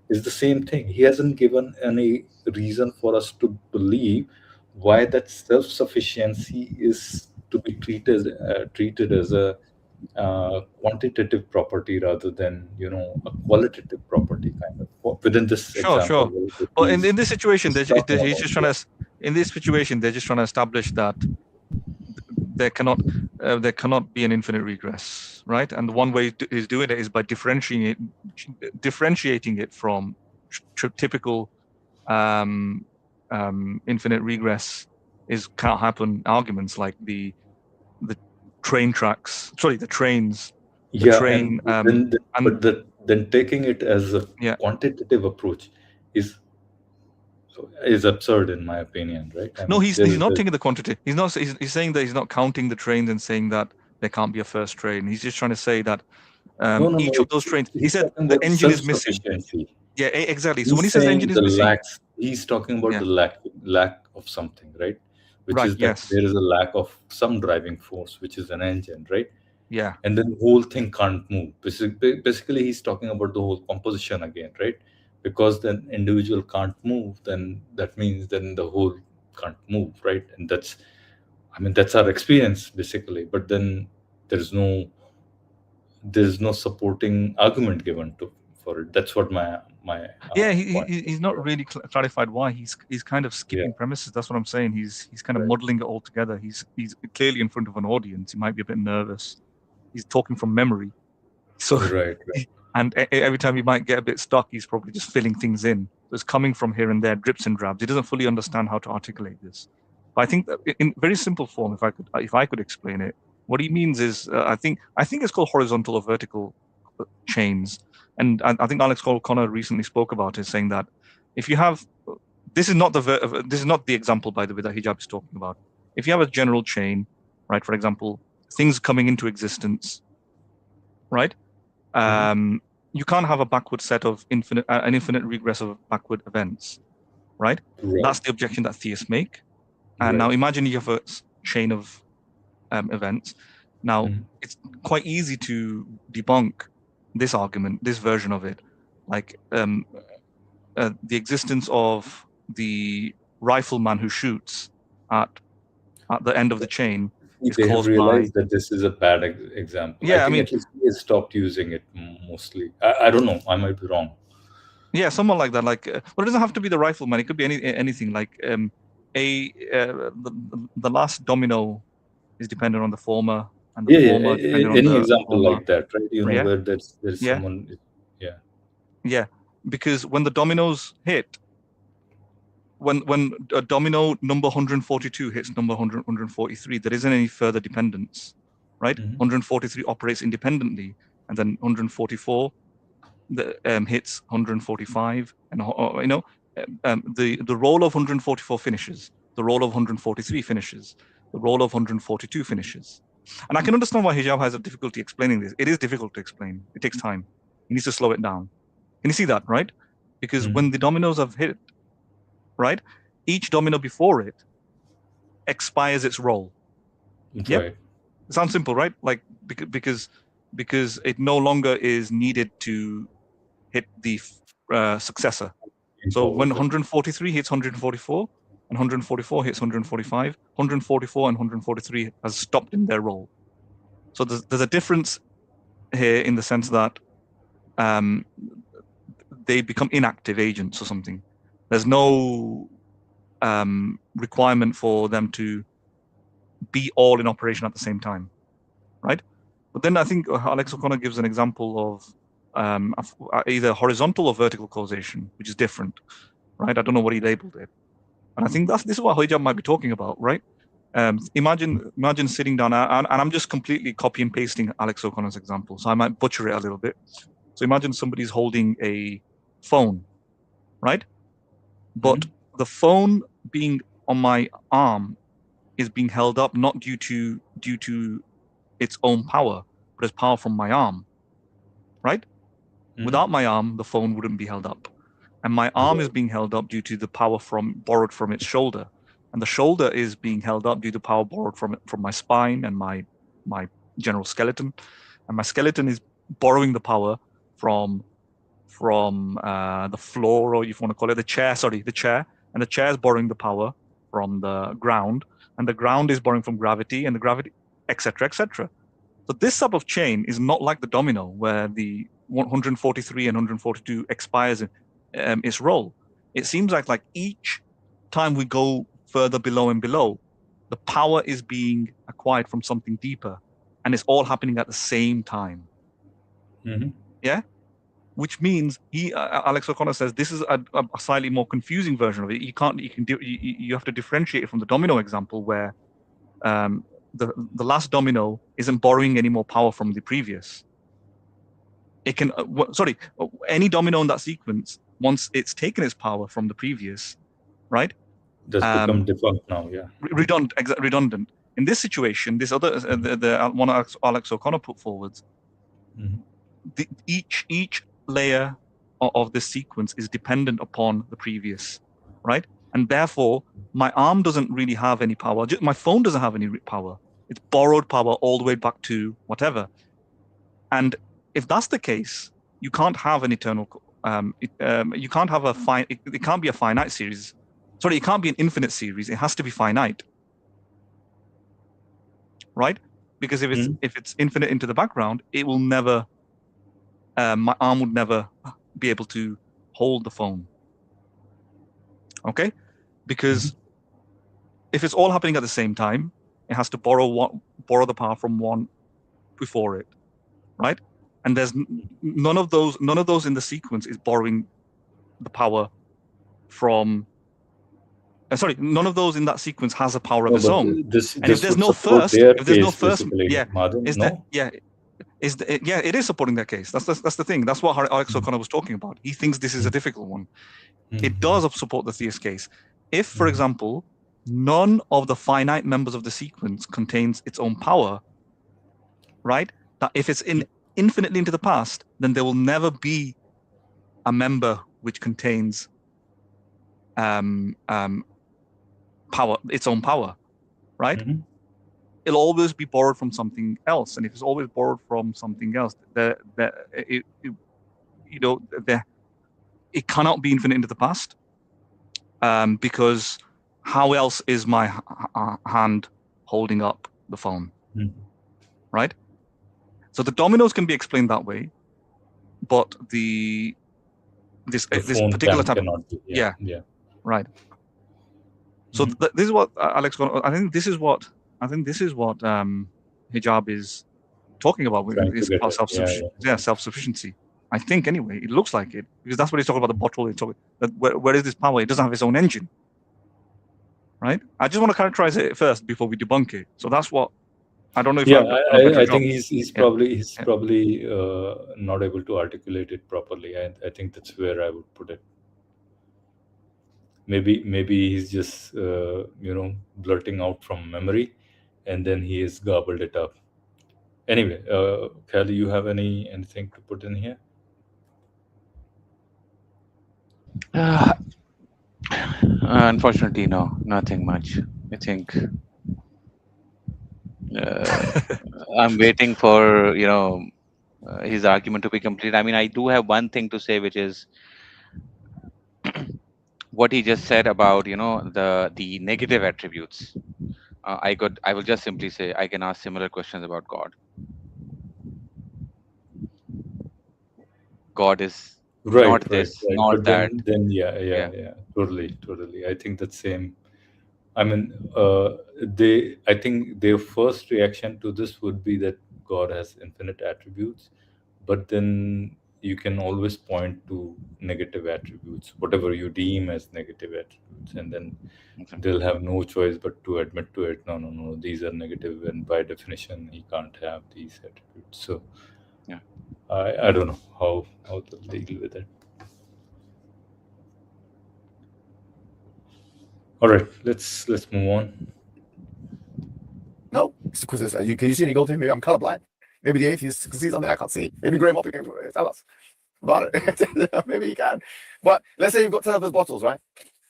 is the same thing. He hasn't given any reason for us to believe why that self-sufficiency is to be treated as a quantitative property rather than a qualitative property kind of within this example. Sure. Well, in this situation, they're just trying to. In this situation, they're just trying to establish that there cannot be an infinite regress, right? And the one way he's doing it is by differentiating it from typical infinite regress can't happen arguments like the train tracks. Sorry, the trains. Train. Then taking it as a quantitative approach is absurd in my opinion, right? He's not taking the quantity. He's not. He's saying that he's not counting the trains and saying that there can't be a first train. He's just trying to say that each of those trains. He said the engine is missing. Yeah, exactly. So when he says the engine is missing, he's talking about the lack of something, right? Which is that there is a lack of some driving force, which is an engine, right? Yeah. And then the whole thing can't move. Basically, he's talking about the whole composition again, right? Because the individual can't move, then that means then the whole can't move, right? And that's our experience basically. But then there's no supporting argument given for it. That's what my he's not really clarified why. He's kind of skipping premises. That's what I'm saying. He's kind of muddling it all together. He's clearly in front of an audience. He might be a bit nervous. He's talking from memory. So right. And every time he might get a bit stuck, he's probably just filling things in. It's coming from here and there, drips and drabs. He doesn't fully understand how to articulate this. But I think that in very simple form, if I could explain it, what he means is, I think it's called horizontal or vertical chains. And I think Alex O'Connor recently spoke about it, saying that if you have, this is not the example, by the way, that Hijab is talking about. If you have a general chain, right? For example, things coming into existence, right? You can't have a backward set of an infinite regress of backward events, right? That's the objection that theists make. And now imagine you have a chain of events. Now it's quite easy to debunk this argument, this version of it, like the existence of the rifleman who shoots at the end of the chain. They have realized that this is a bad example. Yeah, I mean, he has stopped using it mostly. I don't know. I might be wrong. Yeah, someone like that. Like, well, it doesn't have to be the rifleman. It could be anything. Like, the last domino is dependent on the former, and the former dependent on any the example former. like that, right? Where there's someone. Yeah, because when the dominoes hit. When a domino number 142 hits number 143, there isn't any further dependence, right? 143 operates independently, and then 144 hits 145, and the roll of 144 finishes, the roll of 143 finishes, the roll of 142 finishes. And I can understand why Hijab has a difficulty explaining this. It is difficult to explain. It takes time. He needs to slow it down. Can you see that, right? Because when the dominoes have hit, right, each domino before it expires its roll. Yeah, it sounds simple, right? Like because it no longer is needed to hit the successor. So when 143 hits 144 and 144 hits 145, 144 and 143 has stopped in their roll. So there's a difference here in the sense that they become inactive agents or something. There's no requirement for them to be all in operation at the same time, right? But then I think Alex O'Connor gives an example of either horizontal or vertical causation, which is different, right? I don't know what he labeled it. And I think this is what Hijab might be talking about, right? Imagine sitting down, and I'm just completely copy and pasting Alex O'Connor's example, so I might butcher it a little bit. So imagine somebody's holding a phone, right? But the phone being on my arm is being held up not due to its own power, but as power from my arm, right? Without my arm, the phone wouldn't be held up, and my arm is being held up due to the power borrowed from its shoulder, and the shoulder is being held up due to power borrowed from my spine and my general skeleton, and my skeleton is borrowing the power from the floor, or if you want to call it the chair, and the chair is borrowing the power from the ground, and the ground is borrowing from gravity, and the gravity, etc., etc. So this type of chain is not like the domino, where the 143 and 142 expires its role. It seems like each time we go further below and below, the power is being acquired from something deeper, and it's all happening at the same time. Yeah, which means Alex O'Connor says this is a slightly more confusing version of it. You have to differentiate it from the domino example, where the last domino isn't borrowing any more power from the previous. It can any domino in that sequence, once it's taken its power from the previous, right? Does become defunct now, yeah. Redundant. In this situation, this other the one Alex O'Connor put forwards, each layer of this sequence is dependent upon the previous, right? And therefore, my arm doesn't really have any power. My phone doesn't have any power. It's borrowed power all the way back to whatever. And if that's the case, you can't have an eternal. You can't have it can't be a finite series. Sorry, it can't be an infinite series. It has to be finite, right? Because if it's infinite into the background, it will never. My arm would never be able to hold the phone. Okay, because if it's all happening at the same time, it has to borrow the power from one before it, right? And there's none of those in the sequence is borrowing the power from. None of those in that sequence has a power of its own. If there's no first, it is supporting their case. That's the thing. That's what Alex O'Connor was talking about. He thinks this is a difficult one. It does support the theist case. If, for example, none of the finite members of the sequence contains its own power, right? That if it's infinitely into the past, then there will never be a member which contains power, its own power, right? It'll always be borrowed from something else, and if it's always borrowed from something else, it cannot be infinite into the past, because how else is my hand holding up the phone, right? So the dominoes can be explained that way, but this particular type of right. So this is what Alex. I think this is what Hijab is talking about with his self-sufficiency. I think anyway, it looks like it, because that's what he's talking about. The bottle. He's talking that where is this power? It doesn't have its own engine, right? I just want to characterize it first before we debunk it. So that's what. I don't know if I think he's probably not able to articulate it properly. I think that's where I would put it. Maybe he's just blurting out from memory, and then he has gobbled it up. Anyway, Kelly, you have anything to put in here? Unfortunately, no, nothing much. I think I'm waiting for his argument to be complete. I mean, I do have one thing to say, which is what he just said about the negative attributes. I will just simply say I can ask similar questions about God. God is not this, not but that. Then totally. I think that same. I mean, I think their first reaction to this would be that God has infinite attributes, but then you can always point to negative attributes, whatever you deem as negative attributes, and then they'll have no choice but to admit to it. No, these are negative, and by definition, he can't have these attributes. So, Yeah. I don't know how they'll deal with it. All right, let's move on. No, it's because can you see any gold here? Maybe I'm colorblind. Maybe the atheist can see something I can't see. Maybe Graham Hoppy can tell us about it. Maybe he can. But let's say you've got 10 of those bottles, right?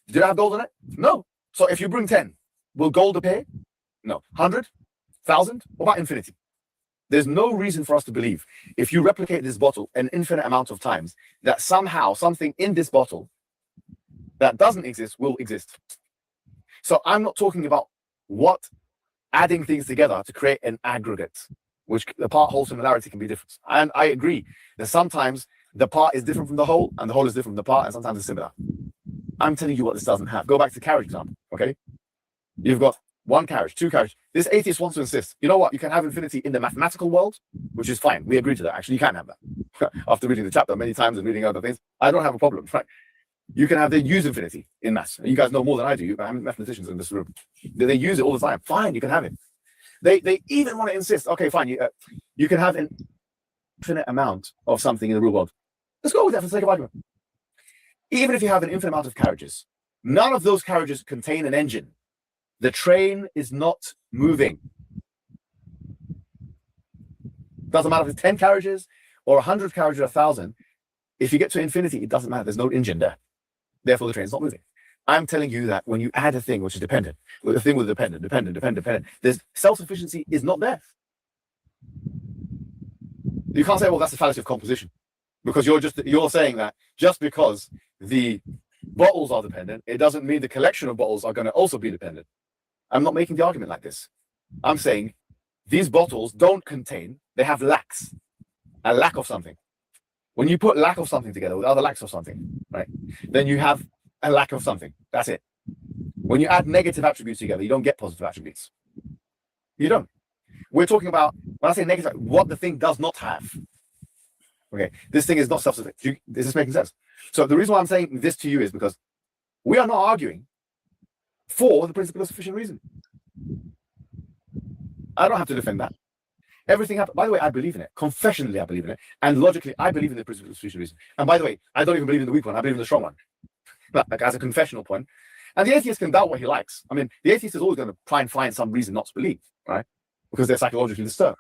Do they have gold in it? No. So if you bring 10, will gold appear? No. 100? 1,000? What about infinity? There's no reason for us to believe, if you replicate this bottle an infinite amount of times, that somehow something in this bottle that doesn't exist will exist. So I'm not talking about what adding things together to create an aggregate, which the part-whole similarity can be different. And I agree that sometimes the part is different from the whole, and the whole is different from the part, and sometimes it's similar. I'm telling you what this doesn't have. Go back to the carriage example, okay? You've got one carriage, two carriage. This atheist wants to insist, you know what? You can have infinity in the mathematical world, which is fine. We agree to that. Actually, you can have that. After reading the chapter many times and reading other things, I don't have a problem, right? You can have the use infinity in maths. You guys know more than I do. I'm mathematicians in this room. They use it all the time. Fine, you can have it. They even want to insist, okay, fine, you can have an infinite amount of something in the real world. Let's go with that for the sake of argument. Even if you have an infinite amount of carriages, none of those carriages contain an engine. The train is not moving. Doesn't matter if it's 10 carriages or 100 carriages or 1,000. If you get to infinity, it doesn't matter. There's no engine there. Therefore, the train's not moving. I'm telling you that when you add a thing which is dependent, with a thing with dependent, there's self-sufficiency is not there. You can't say, well, that's the fallacy of composition, because you're saying that just because the bottles are dependent, it doesn't mean the collection of bottles are going to also be dependent. I'm not making the argument like this. I'm saying these bottles don't contain, they have lacks, a lack of something. When you put lack of something together with other lacks of something, right, then you have a lack of something. That's it. When you add negative attributes together, you don't get positive attributes. You don't. We're talking about, when I say negative, what the thing does not have. Okay, this thing is not self-sufficient. Is this making sense? So the reason why I'm saying this to you is because we are not arguing for the principle of sufficient reason. I don't have to defend that. Everything happens. By the way, I believe in it. Confessionally, I believe in it. And logically, I believe in the principle of sufficient reason. And by the way, I don't even believe in the weak one. I believe in the strong one. Like as a confessional point. And the atheist can doubt what he likes. I mean, the atheist is always going to try and find some reason not to believe, right? Because they're psychologically disturbed.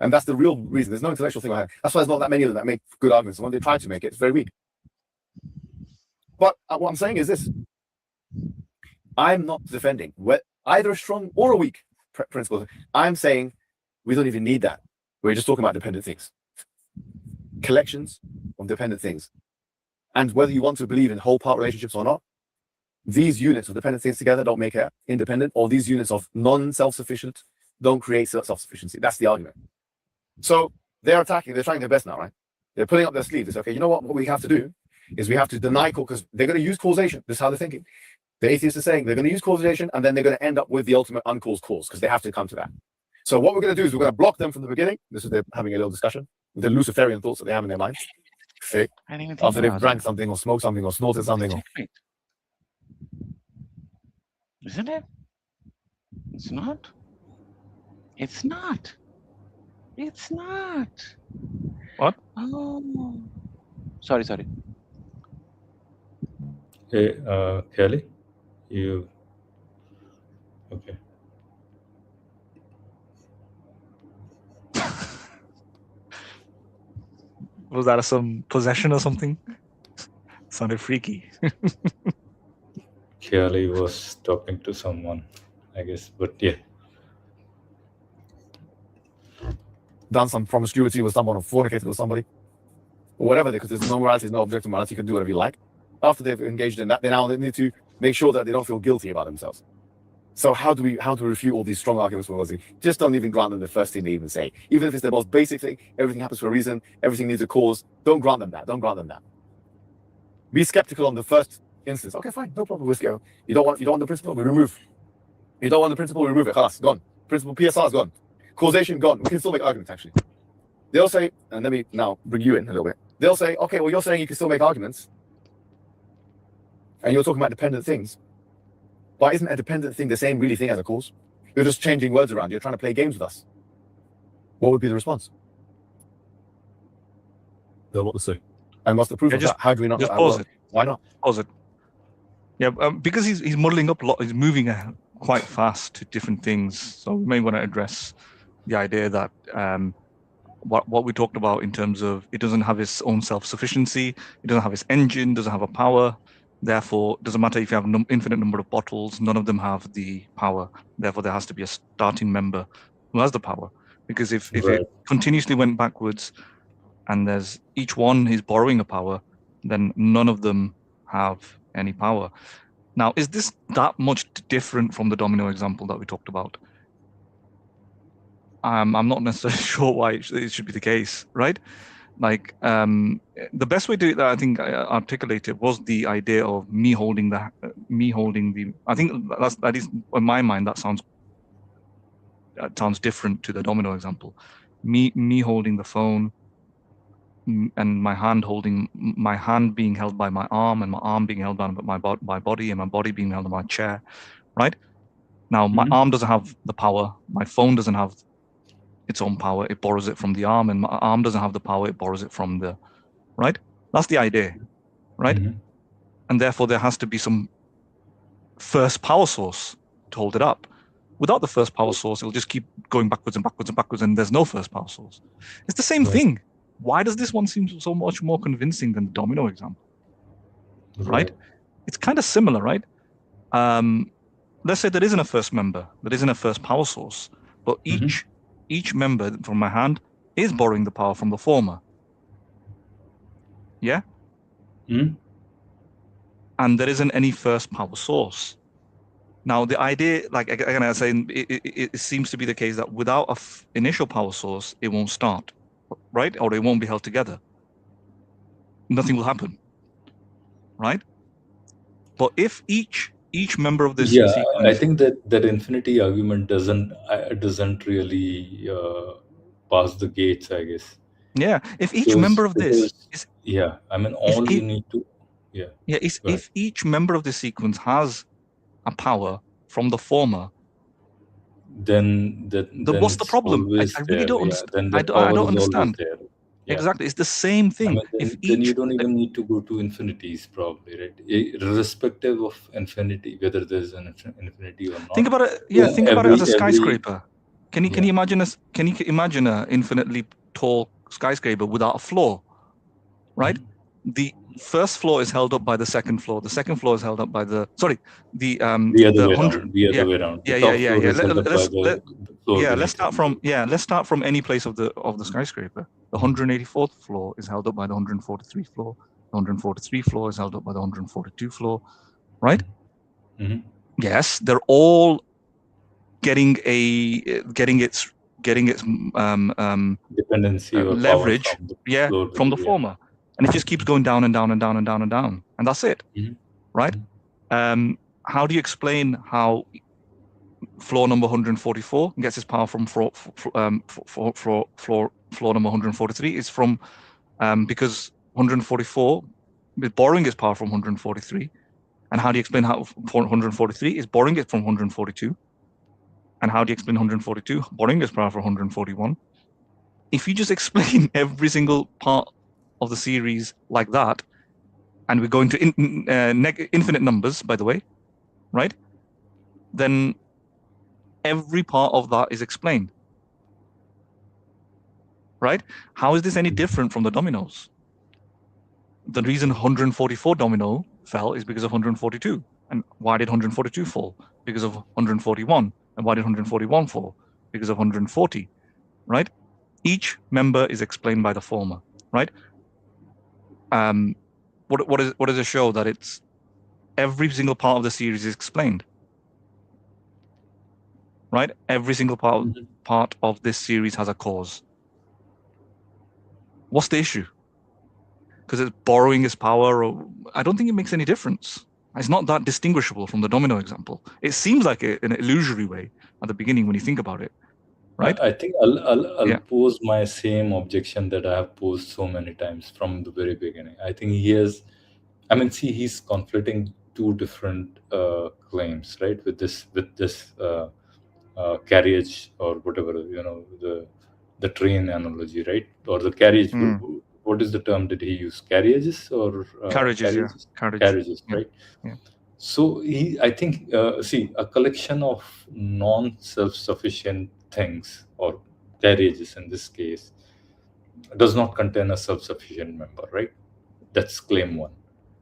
And that's the real reason. There's no intellectual thing behind it. That's why there's not that many of them that make good arguments. And when they try to make it, it's very weak. But what I'm saying is this. I'm not defending either a strong or a weak principle. I'm saying we don't even need that. We're just talking about dependent things. Collections of dependent things. And whether you want to believe in whole part relationships or not, these units of dependent things together don't make it independent, or these units of non-self-sufficient don't create self-sufficiency. That's the argument. So they're attacking, they're trying their best now, right? They're pulling up their sleeves. It's okay, you know what we have to do is we have to deny, because they're going to use causation. This is how they're thinking. The atheists are saying they're going to use causation, and then they're going to end up with the ultimate uncaused cause, because they have to come to that. So what we're going to do is we're going to block them from the beginning. This is they're having a little discussion with the Luciferian thoughts that they have in their minds. Okay? After they've drank something or smoked something or snorted something. Isn't it? It's not. It's not. It's not. What? Oh. Sorry. Hey, Kelly, you okay? Was that some possession or something? Sounded freaky. Kelly was talking to someone, I guess, but yeah. Done some promiscuity with someone or fornicated with somebody, or whatever, because there's no morality, there's no objective morality, you can do whatever you like. After they've engaged in that, they need to make sure that they don't feel guilty about themselves. So how do we refute all these strong arguments for morality? Just don't even grant them the first thing they even say. Even if it's the most basic thing, everything happens for a reason, everything needs a cause, don't grant them that. Don't grant them that. Be skeptical on the first instance. Okay, fine, no problem. You don't want the principle, we remove. You don't want the principle, we remove it. Khalas, gone. Principle PSR is gone. Causation gone. We can still make arguments, actually. they'll say, and let me now bring you in a little bit. They'll say, okay, well, you're saying you can still make arguments, and you're talking about dependent things. But isn't a dependent thing the same really thing as a cause? You're just changing words around. You're trying to play games with us. What would be the response? What to say? And what's the proof of that? How do we not know just that pause works? it. Why not? Pause it. Yeah, because he's muddling up a lot. He's moving quite fast to different things. So we may want to address the idea that what we talked about in terms of it doesn't have its own self-sufficiency, it doesn't have its engine, doesn't have a power. Therefore, it doesn't matter if you have an infinite number of bottles, none of them have the power. Therefore, there has to be a starting member who has the power. Because if it continuously went backwards and there's each one is borrowing a power, then none of them have any power. Now, is this that much different from the domino example that we talked about? I'm not necessarily sure why it should be the case, right? Like the best way to do it that I think I articulated was the idea of me holding the. I think that is in my mind that sounds different to the domino example. Me holding the phone, and my hand being held by my arm, and my arm being held by my body, and my body being held by my chair, right? Now my arm doesn't have the power. My phone doesn't have its own power. It borrows it from the arm, and my arm doesn't have the power. It borrows it from the, right? That's the idea, right? And therefore there has to be some first power source to hold it up. Without the first power source, it'll just keep going backwards and backwards and backwards, and there's no first power source. It's the same thing. Why does this one seem so much more convincing than the domino example? Right? It's kind of similar, right? Let's say there isn't a first member, there isn't a first power source, but each member from my hand is borrowing the power from the former. Yeah? And there isn't any first power source. Now, the idea, like again, I was saying, it seems to be the case that without an initial power source, it won't start, right? Or it won't be held together. Nothing will happen, right? But if each member of this sequence, I think that infinity argument doesn't really pass the gates, I guess. Yeah, if each member of this is, I mean, all you need to, if each member of this sequence has a power from the former, then what's the problem? I really don't understand. I don't understand. Exactly, it's the same thing. I mean, then you don't even need to go to infinities, probably, right? Irrespective of infinity, whether there's an infinity or not. Think about it. Think about it as a skyscraper. Can you imagine an infinitely tall skyscraper without a floor? Right? The first floor is held up by the second floor. The second floor is held up by the other way around. Let's start from any place of the skyscraper. The 184th floor is held up by the 143th floor. The 143th floor is held up by the 142th floor, right? Yes, they're all getting its dependency or leverage, from the former. And it just keeps going down and down and down and down and down. And that's it, right? How do you explain how floor number 144 gets its power from floor number 143? It's from, because 144 is borrowing its power from 143. And how do you explain how 143 is borrowing it from 142? And how do you explain 142 borrowing its power from 141? If you just explain every single part of the series like that, and we're going to infinite numbers, by the way, right? Then every part of that is explained, right? How is this any different from the dominoes? The reason 144 domino fell is because of 142. And why did 142 fall? Because of 141. And why did 141 fall? Because of 140, right? Each member is explained by the former, right? What does it show? That it's every single part of the series is explained, right? Every single part of this series has a cause. What's the issue? Because it's borrowing its power, or I don't think it makes any difference. It's not that distinguishable from the domino example. It seems like an illusory way at the beginning when you think about it, right? I think I'll Yeah. pose my same objection that I have posed so many times from the very beginning. I think he has, I mean, see, he's conflating two different claims, right? With this carriage or whatever, the train analogy, right? Or the carriage. What is the term that he used? Carriages or Carriages, yeah. Carriages, Yeah. right? Yeah. So I think, see, a collection of non-self-sufficient things or carriages in this case does not contain a self-sufficient member, right? That's claim one,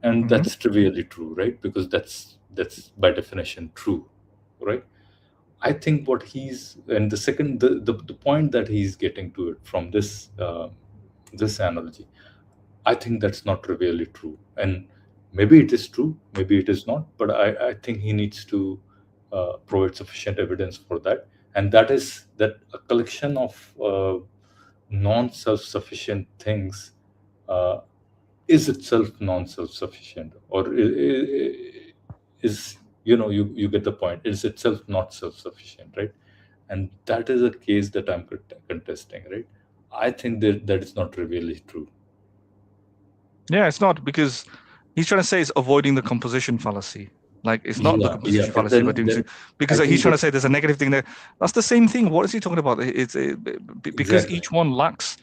and that's trivially true, right? Because that's by definition true, right? I think what he's, and the second, the point that he's getting to it from this this analogy, I think that's not trivially true. And maybe it is true, maybe it is not, but I think he needs to provide sufficient evidence for that. And that is that a collection of non-self-sufficient things is itself non-self-sufficient, or is, you get the point, is itself not self-sufficient, right? And that is a case that I'm contesting, right? I think that is not really true. Yeah, it's not, because he's trying to say it's avoiding the composition fallacy. Like, it's not the composition fallacy, but because he's trying to say there's a negative thing there. That's the same thing. What is he talking about? It's because each one lacks.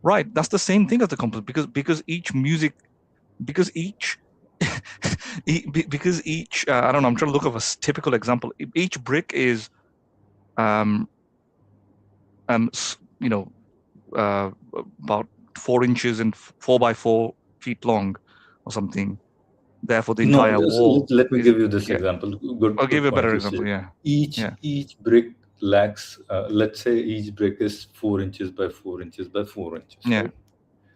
Right, that's the same thing as the composition. Because each music, because each because each I don't know. I'm trying to look up a typical example. Each brick is about 4 inches and 4 by 4 feet long, or something. Therefore, the entire wall. Let me give you this example. I'll give you a better example. Yeah. Each brick lacks. Let's say each brick is 4 inches by 4 inches by 4 inches. Yeah. Right?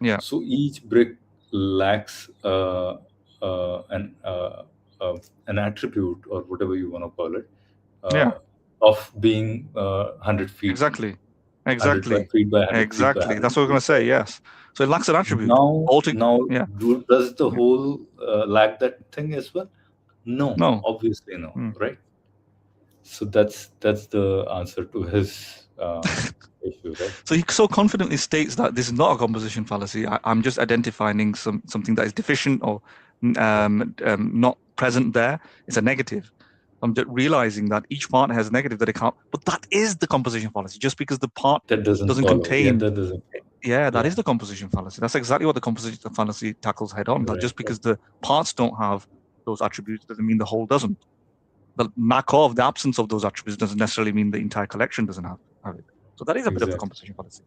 Yeah. So each brick lacks an attribute, or whatever you want to call it, of being 100 feet. Exactly. 100 feet by 100 exactly. Feet by That's what we're going to say. Yes. So it lacks an attribute. Now, does the whole lack that thing as well? No. Obviously no. Right. So that's the answer to his issue, right? So he so confidently states that this is not a composition fallacy. I'm just identifying something that is deficient or not present there. It's a negative. I'm just realizing that each part has a negative that it can't. But that is the composition fallacy. Just because the part that doesn't contain. That doesn't. That is the composition fallacy. That's exactly what the composition fallacy tackles head on. That just because the parts don't have those attributes doesn't mean the whole doesn't. The lack of, the absence of those attributes doesn't necessarily mean the entire collection doesn't have it. So that is a bit of a composition fallacy.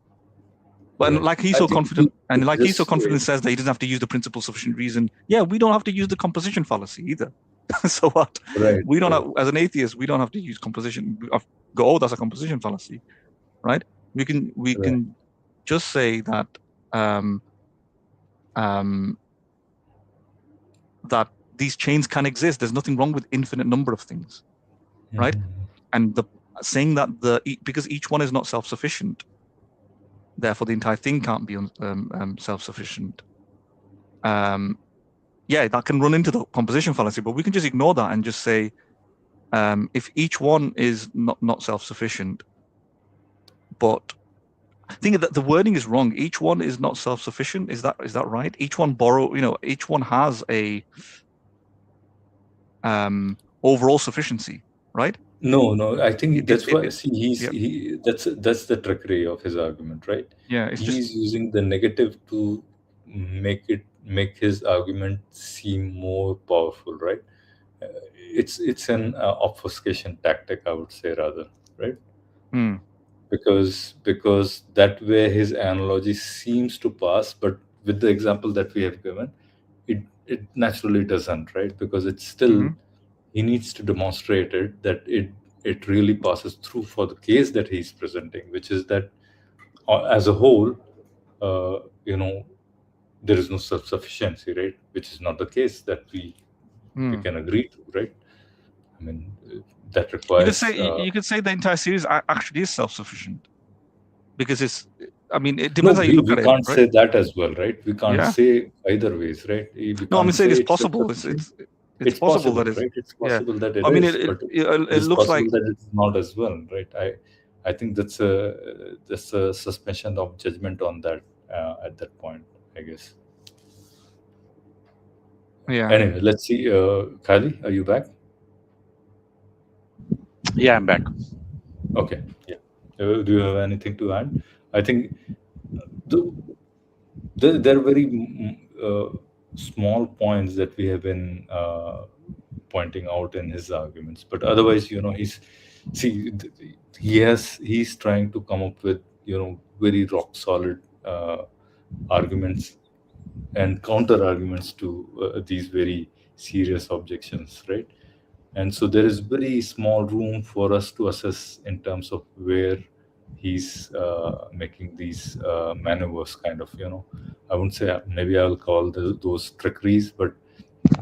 But like he's so confident, and like he's so confident says that he doesn't have to use the principle sufficient reason. Yeah, we don't have to use the composition fallacy either. So what? Right. We don't have, as an atheist, we don't have to use composition. Go, oh, that's a composition fallacy, right? We can just say that that these chains can exist. There's nothing wrong with infinite number of things, right? And saying that because each one is not self-sufficient, therefore the entire thing can't be self-sufficient. That can run into the composition fallacy, but we can just ignore that and just say, if each one is not self-sufficient, but I think that the wording is wrong. Each one is not self-sufficient. Is that right? Each one each one has a overall sufficiency, right? No. I think that's why that's the trickery of his argument, right? Yeah, he's using the negative to make his argument seem more powerful, right? It's an obfuscation tactic, I would say, rather, right? Because that way his analogy seems to pass, but with the example that we have given, it naturally doesn't, right? Because it's still he needs to demonstrate that it really passes through for the case that he's presenting, which is that as a whole, there is no self-sufficiency, right? Which is not the case that we can agree to, right? I mean, that requires. You could say the entire series actually is self-sufficient, because it's. I mean, it depends how you look at it. We can't say that as well, right? We can't say either ways, right? It's possible. It's possible that it's right. It's possible that it I mean, is, it looks looks like that it's not as well, right? I think that's a suspension of judgment on that at that point, I guess. Yeah. Anyway, let's see. Kylie, are you back? Yeah, I'm back. Okay. Yeah. Do you have anything to add? I think there are very small points that we have been pointing out in his arguments, but otherwise, he's trying to come up with very rock solid arguments and counter arguments to these very serious objections, right? And so there is very small room for us to assess in terms of where he's making these maneuvers, kind of, I wouldn't say, maybe I'll call those trickeries, but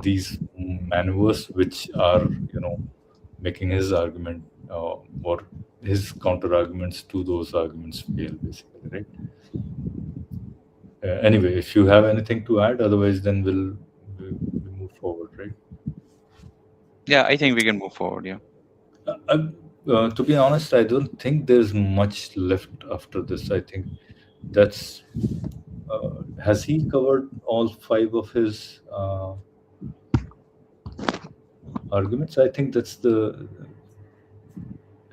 these maneuvers which are, making his argument or his counter arguments to those arguments fail, basically, right? Anyway, if you have anything to add, otherwise then we'll move forward, right? Yeah, I think we can move forward. Yeah. To be honest, I don't think there's much left after this. I think that's has he covered all 5 of his arguments? I think that's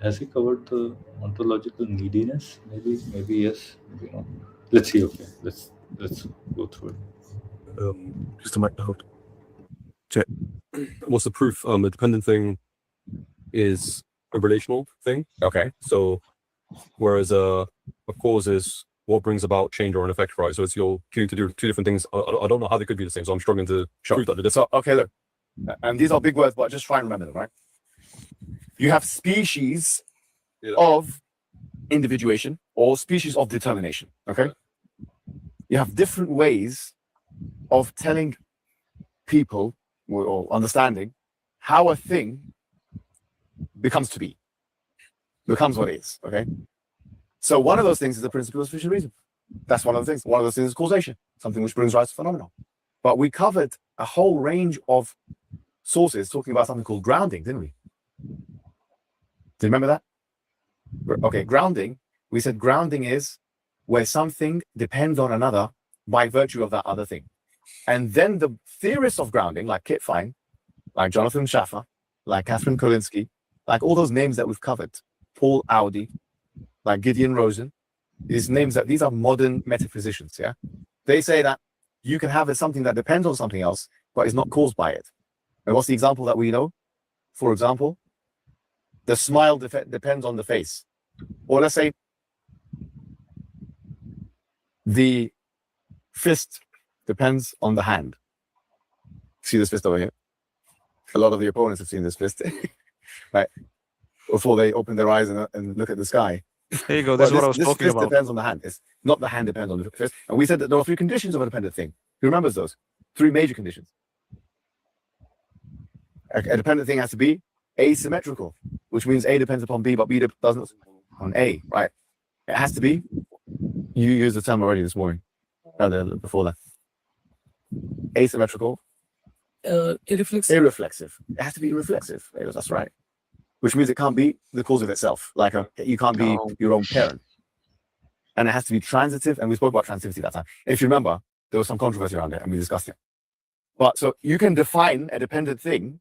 has he covered the ontological neediness? Maybe yes, maybe not. Let's see. Okay, let's go through it. Just to make note. Check. What's the proof? A dependent thing is a relational thing. Okay. So, whereas a cause is what brings about change or an effect, right? So you're killing to do 2 different things. I don't know how they could be the same, so I'm struggling to prove that they're different. So, okay, look, and these are big words, but just try and remember them, right? You have species of individuation or species of determination, okay? You have different ways of telling people or understanding how a thing becomes to be, becomes what it is, okay? So one of those things is the principle of sufficient reason. That's one of the things. One of those things is causation, something which brings rise to phenomenon. But we covered a whole range of sources talking about something called grounding, didn't we? Do you remember that? Okay, grounding, we said grounding is where something depends on another by virtue of that other thing. And then the theorists of grounding, like Kit Fine, like Jonathan Schaffer, like Catherine Kolinsky, like all those names that we've covered, Paul Audi, like Gideon Rosen, these are modern metaphysicians, yeah? They say that you can have something that depends on something else, but is not caused by it. And what's the example that we know? For example, the smile depends on the face. Or let's say the fist depends on the hand. See this fist over here? A lot of the opponents have seen this fist, right? Before they open their eyes and look at the sky. There you go. That's what I was talking this about. Fist depends on the hand. It's not the hand depends on the fist. And we said that there are 3 conditions of a dependent thing. Who remembers those? 3 major conditions. A dependent thing has to be asymmetrical, which means A depends upon B, but B doesn't on A, right? It has to be, you used the term already this morning, before that. Asymmetrical. Irreflexive. It has to be reflexive. That's right. Which means it can't be the cause of itself. Like you can't be your own parent. And it has to be transitive. And we spoke about transitivity that time. If you remember, there was some controversy around it and we discussed it. But so you can define a dependent thing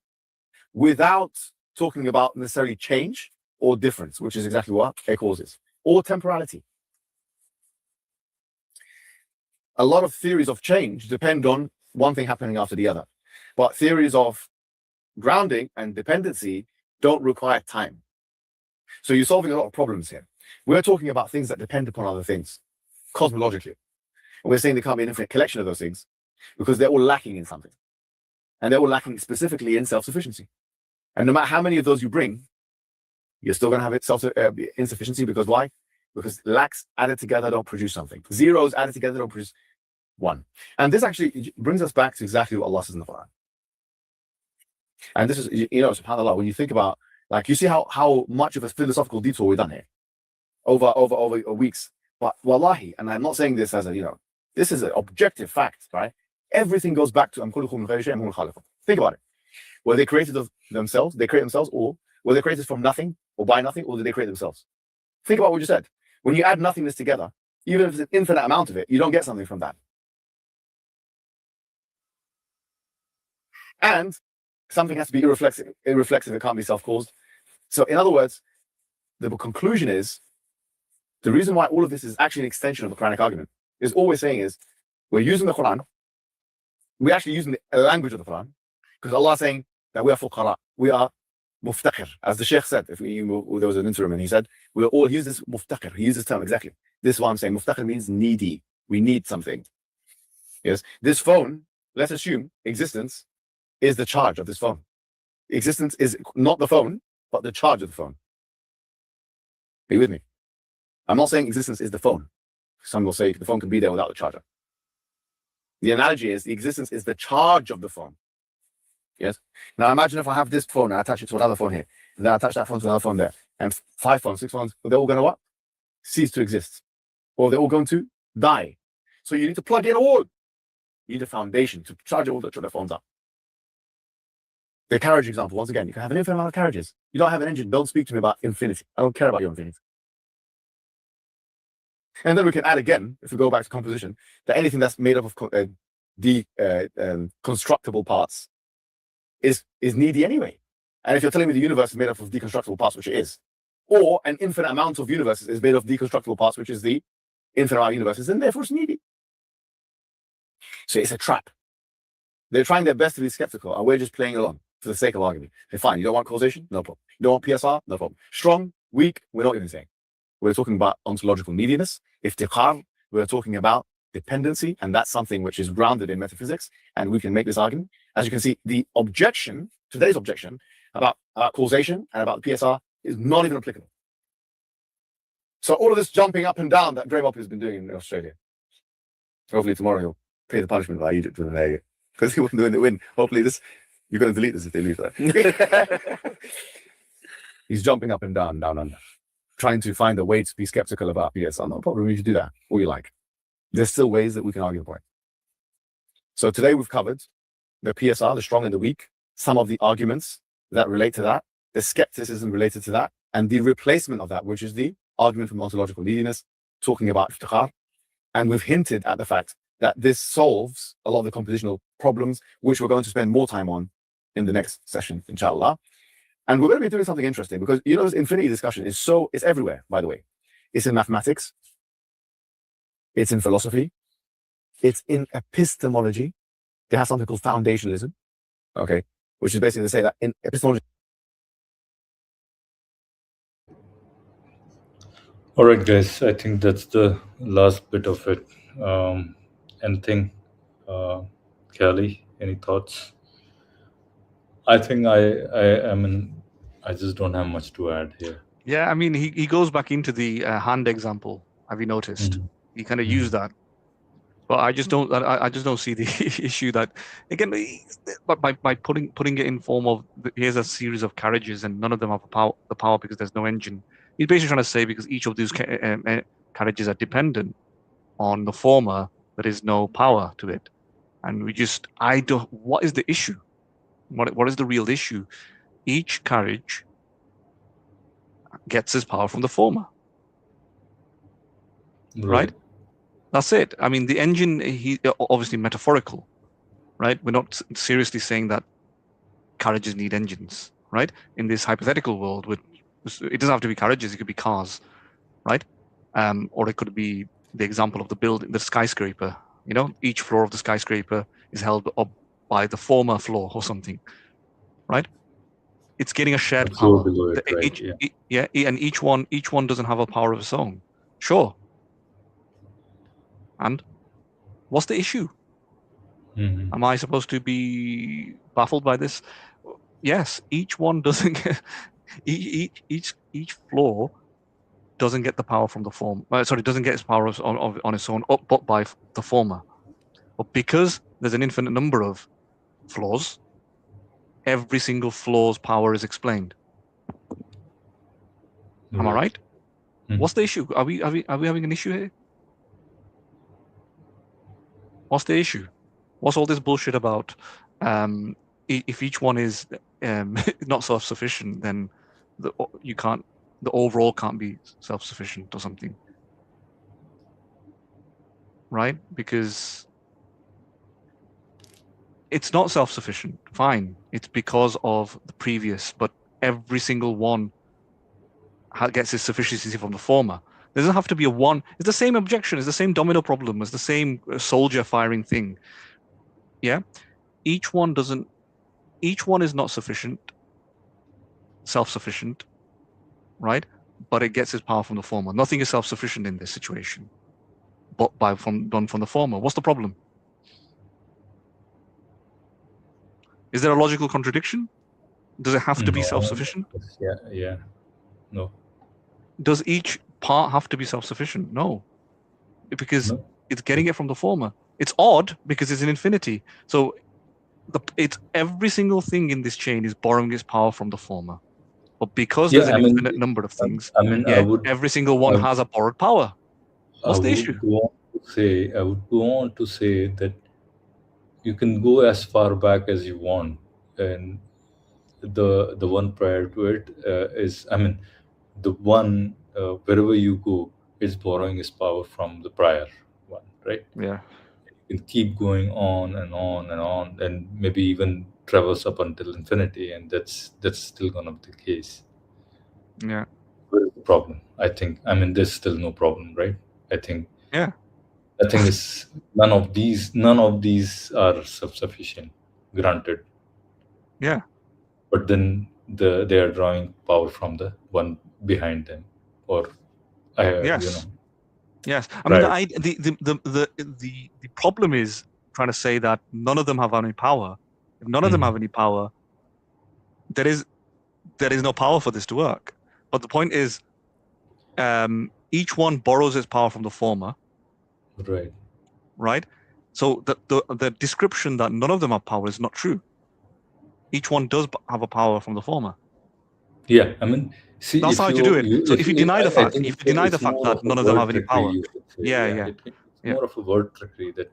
without talking about necessarily change or difference, which is exactly what a cause is, or temporality. A lot of theories of change depend on one thing happening after the other. But theories of grounding and dependency don't require time. So you're solving a lot of problems here. We're talking about things that depend upon other things, cosmologically. And we're saying there can't be an infinite collection of those things because they're all lacking in something. And they're all lacking specifically in self-sufficiency. And no matter how many of those you bring, you're still going to have insufficiency because why? Because lacks added together don't produce something. Zeros added together don't produce 1. And this actually brings us back to exactly what Allah says in the Quran. And this is, subhanAllah, when you think about, like, you see how much of a philosophical detour we've done here over weeks. But wallahi, and I'm not saying this as this is an objective fact, right? Everything goes back to think about it. Were they created of themselves? They create themselves, or were they created from nothing or by nothing, or did they create themselves? Think about what you said. When you add nothingness together, even if it's an infinite amount of it, you don't get something from that. And something has to be irreflexive. It can't be self-caused. So in other words, the conclusion is, the reason why all of this is actually an extension of the Quranic argument is all we're saying is, we're using the Quran, we're actually using the language of the Quran, because Allah is saying that we are fuqara, we are muftakhir. As the Sheikh said, there was an interim and he said, he used this muftakhir, he used this term exactly. This is what I'm saying. Muftakhir means needy. We need something. Yes. This phone, let's assume existence is the charge of this phone. Existence is not the phone, but the charge of the phone. Are you with me? I'm not saying existence is the phone. Some will say the phone can be there without the charger. The analogy is the existence is the charge of the phone. Yes. Now imagine if I have this phone and I attach it to another phone here, and then I attach that phone to another phone there, and 5 phones, 6 phones, they're all going to what? Cease to exist. Or they're all going to die. So you need to plug in all. You need a foundation to charge all the phones up. The carriage example, once again, you can have an infinite amount of carriages. You don't have an engine, don't speak to me about infinity. I don't care about your infinity. And then we can add again, if we go back to composition, that anything that's made up of constructible parts is needy anyway. And if you're telling me the universe is made up of deconstructible parts, which it is, or an infinite amount of universes is made of deconstructible parts, which is the infinite amount of universes, then therefore it's needy. So it's a trap. They're trying their best to be skeptical, and we're just playing along for the sake of argument. They're fine. You don't want causation? No problem. You don't want PSR? No problem. Strong, weak? We're not even saying. We're talking about ontological neediness. Iftekhar, we're talking about dependency, and that's something which is grounded in metaphysics, and we can make this argument. As you can see, the objection, today's objection, about causation and about PSR is not even applicable. So all of this jumping up and down that Grey Mop has been doing in Australia. Hopefully tomorrow he'll pay the punishment by Egypt with an egg, because he wasn't doing the win. Hopefully you're going to delete this if they leave that. He's jumping up and down, down under, trying to find a way to be skeptical about PSR. No problem, you should do that, all you like. There's still ways that we can argue the point. So today we've covered the PSR, the strong and the weak, some of the arguments that relate to that, the skepticism related to that, and the replacement of that, which is the argument from ontological neediness, talking about iftikhar. And we've hinted at the fact that this solves a lot of the compositional problems, which we're going to spend more time on in the next session, inshallah. And we're going to be doing something interesting, because you know this infinity discussion is it's everywhere, by the way. It's in mathematics, it's in philosophy, it's in epistemology. They have something called foundationalism, okay, which is basically to say that in epistemology. All right, guys, I think that's the last bit of it. Anything, Kelly, any thoughts? I think I just don't have much to add here. Yeah, I mean, he goes back into the hand example. Have you noticed? Mhm. He kind of used that, but I just don't see the issue that, again, but by putting it in form of here's a series of carriages and none of them have the power because there's no engine. He's basically trying to say because each of these carriages are dependent on the former, there is no power to it, and what is the issue? What is the real issue? Each carriage gets its power from the former, right? That's it. I mean, the engine, he obviously metaphorical, right? We're not seriously saying that carriages need engines, right? In this hypothetical world, it doesn't have to be carriages; it could be cars, right? Or it could be the example of the skyscraper. You know, each floor of the skyscraper is held up by the former floor or something, right? It's getting a shared power. And each one doesn't have a power of its own. Sure. And what's the issue? Mm-hmm. Am I supposed to be baffled by this? Yes, each one doesn't get each floor doesn't get the power from the form. Doesn't get its power on its own, but by the former. But because there's an infinite number of floors, every single floor's power is explained. Am I right? Mm-hmm. What's the issue? Are we having an issue here? What's the issue? What's all this bullshit about? If each one is not self-sufficient, then you can't the overall can't be self-sufficient or something, right? Because it's not self-sufficient. Fine, it's because of the previous, but every single one gets its sufficiency from the former. There doesn't have to be a one. It's the same objection. It's the same domino problem. It's the same soldier firing thing. Yeah, each one is not sufficient, self-sufficient, right? But it gets its power from the former. Nothing is self-sufficient in this situation, but done from the former. What's the problem? Is there a logical contradiction? Does it have to be self-sufficient? Yeah. No. Does each part have to be self-sufficient? No, because it's getting it from the former. It's odd because it's an infinity. So it's every single thing in this chain is borrowing its power from the former. But because there's an infinite number of things, every single one has a borrowed power. What's the issue? I would go on to say that you can go as far back as you want, and the one prior to it the one wherever you go is borrowing its power from the prior one, right? Yeah. You can keep going on and on and on, and maybe even traverse up until infinity, and that's still gonna be the case. Yeah. What is the problem? I think there's still no problem, right? I think is none of these are self-sufficient, granted. Yeah. But then they are drawing power from the one behind them, or yes. Yes. The problem is trying to say that none of them have any power. If none of them have any power, there is no power for this to work. But the point is, each one borrows its power from the former. Right. Right. So the description that none of them have power is not true. Each one does have a power from the former. Yeah, see, that's how you do it. So if you deny the fact, that none of them have any power, it's more of a word trickery that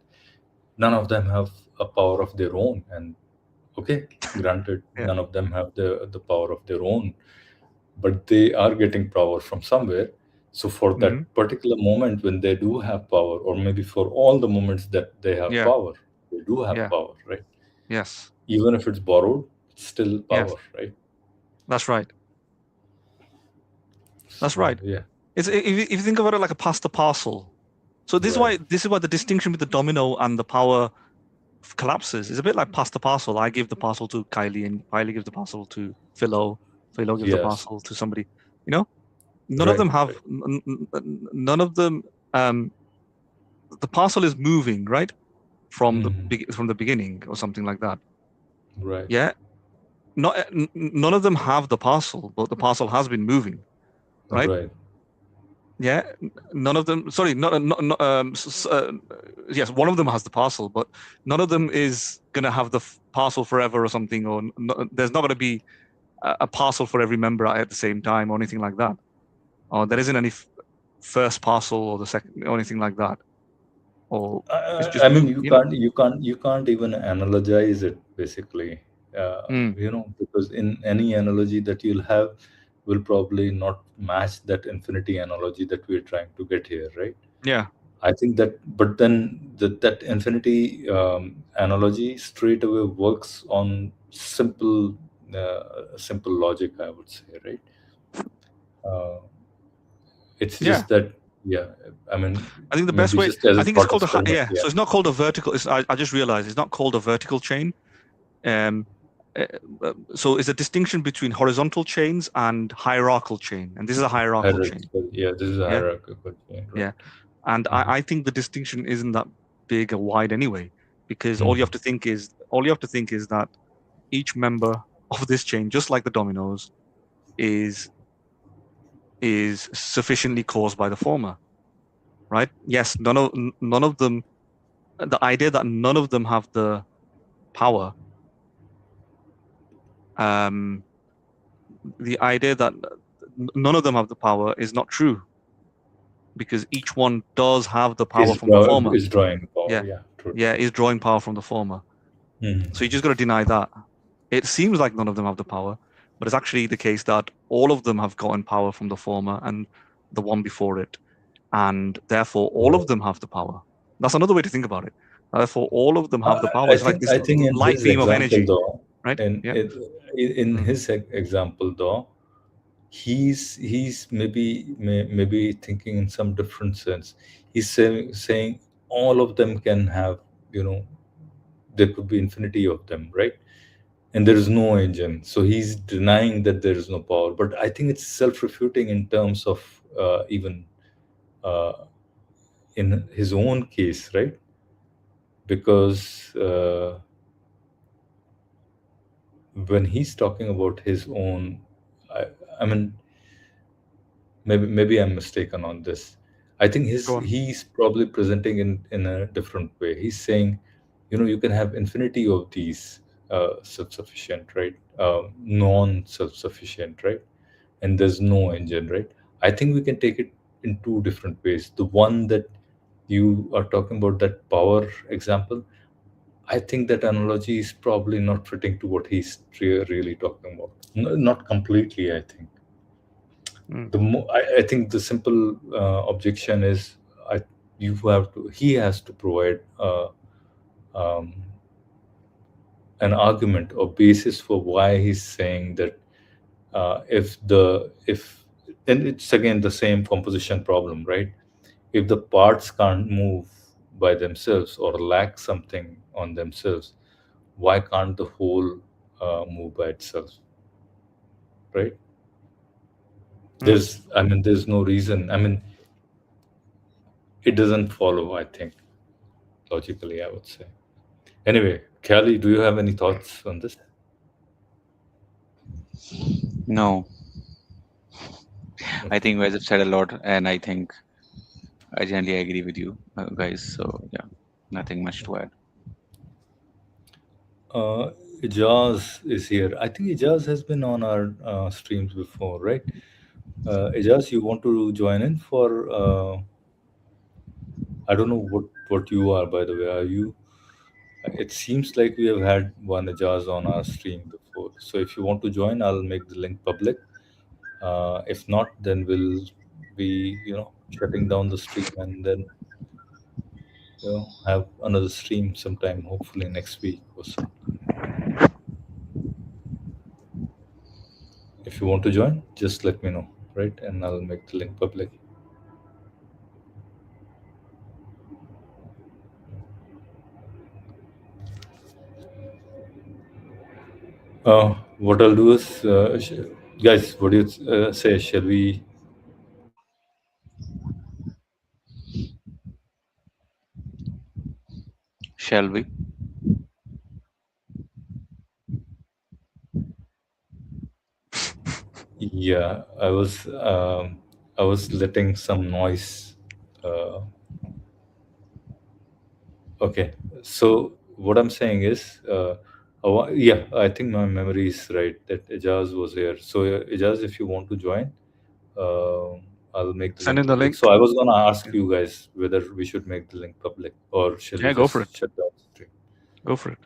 none of them have a power of their own, and okay, granted, none of them have the power of their own, but they are getting power from somewhere. So for that particular moment when they do have power, or maybe for all the moments that they have power, they do have power, right? Yes. Even if it's borrowed, it's still power, right? That's right. That's right. Yeah. It's if you think about it like a pasta parcel. So this is why the distinction with the domino and the power collapses. It's a bit like pasta parcel. I give the parcel to Kylie, and Kylie gives the parcel to Philo. Philo gives the parcel to somebody. None of them have. None of them. The parcel is moving, right, from the beginning or something like that. Right. Yeah. None of them have the parcel, but the parcel has been moving. Right. Yeah. None of them. Sorry. Yes, one of them has the parcel, but none of them is going to have the parcel forever or something. Or there's not going to be a parcel for every member at the same time or anything like that. Or there isn't any first parcel or the second or anything like that. Or it's just, you can't even analogize it basically. Because in any analogy that you'll have will probably not match that infinity analogy that we're trying to get here, right? Yeah. I think that, but then that infinity analogy straight away works on simple logic, I would say, right? It's just that, I think the best way, I think it's called so it's not called a vertical. I just realized it's not called a vertical chain. So it's a distinction between horizontal chains and hierarchical chain, and this is a hierarchical chain. Yeah, this is a hierarchical chain. Right? Yeah, and I think the distinction isn't that big or wide anyway, because all you have to think is that each member of this chain, just like the dominoes, is sufficiently caused by the former, right? Yes, none of them. The idea that none of them have the power. The idea that none of them have the power is not true, because each one does have the power from the former. Is drawing power. Is drawing power from the former. So you just got to deny that. It seems like none of them have the power, but it's actually the case that all of them have gotten power from the former and the one before it, and therefore all of them have the power. That's another way to think about it. Therefore, all of them have the power. It's like this in light his beam of example, energy, though, right? and Yeah. in his example, though, he's maybe thinking in some different sense. He's saying all of them can have, there could be infinity of them, right? And there is no engine, so he's denying that there is no power. But I think it's self-refuting in terms of even in his own case, right? Because when he's talking about his own, I mean, maybe I'm mistaken on this. I think he's probably presenting in a different way. He's saying, you can have infinity of these self-sufficient, right? Non-self-sufficient, right? And there's no engine, right? I think we can take it in two different ways. The one that you are talking about, that power example, I think that analogy is probably not fitting to what he's really talking about. Not completely, I think. I think the simple objection is he has to provide an argument or basis for why he's saying that and it's again the same composition problem, right? If the parts can't move by themselves or lack something on themselves, why can't the whole move by itself, right? There's no reason. It doesn't follow, I think, logically, I would say. Anyway, Kelly, do you have any thoughts on this? No. I think you guys have said a lot, and I think I generally agree with you guys. So yeah, nothing much to add. Ijaz is here. I think Ijaz has been on our streams before, right? Ijaz, you want to join in for? I don't know what you are, by the way. Are you? It seems like we have had one Ijaz on our stream before. So if you want to join, I'll make the link public. If not, then we'll be shutting down the stream and then have another stream sometime, hopefully next week or so. If you want to join, just let me know, right? And I'll make the link public. What I'll do is, guys, what do you say? Shall we? Shall we? Yeah, I was letting some noise. Okay, so what I'm saying is, yeah, I think my memory is right that Ijaz was here. So Ijaz, if you want to join, I'll make the Send link in the public. link. So I was going to ask you guys whether we should make the link public or shall we go for it. shut down the stream? Go for it.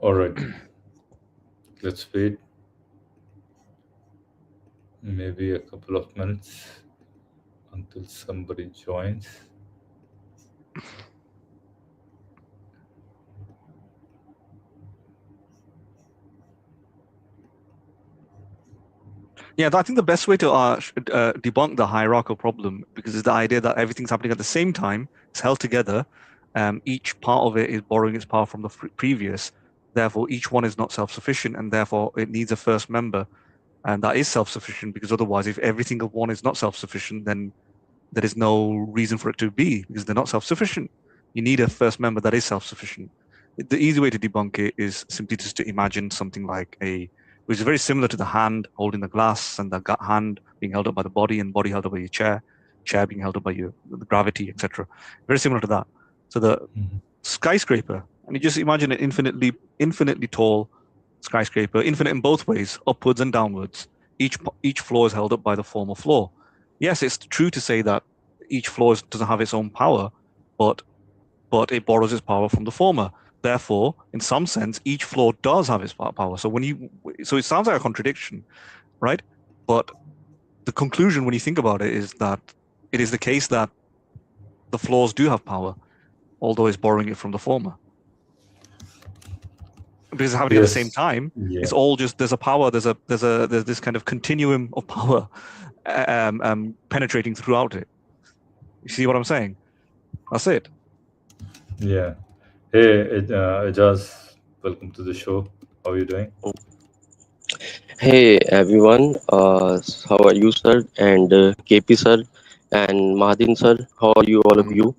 All right. Let's wait maybe a couple of minutes until somebody joins. Yeah, I think the best way to debunk the hierarchical problem, because it's the idea that everything's happening at the same time, it's held together. Each part of it is borrowing its power from the previous. Therefore, each one is not self-sufficient, and therefore it needs a first member, and that is self-sufficient. Because otherwise, if every single one is not self-sufficient, then there is no reason for it to be, because they're not self-sufficient. You need a first member that is self-sufficient. The easy way to debunk it is simply just to imagine something like a which is very similar to the hand holding the glass and the hand being held up by the body and body held up by your chair being held up by the gravity, etc. Very similar to that. So the skyscraper, and you just imagine an infinitely tall skyscraper, infinite in both ways, upwards and downwards. Each floor is held up by the former floor. Yes, it's true to say that each floor doesn't have its own power, but it borrows its power from the former. Therefore, in some sense, each floor does have its power. So it sounds like a contradiction, right? But the conclusion, when you think about it, is that it is the case that the floors do have power, although it's borrowing it from the former. Because it's happening at the same time. It's all just there's a power. There's this kind of continuum of power penetrating throughout it. You see what I'm saying? That's it. Yeah. Hey, Ijaz, welcome to the show. How are you doing? Hey everyone, how are you, sir? And KP sir, and Mahdin sir, how are you, all of you?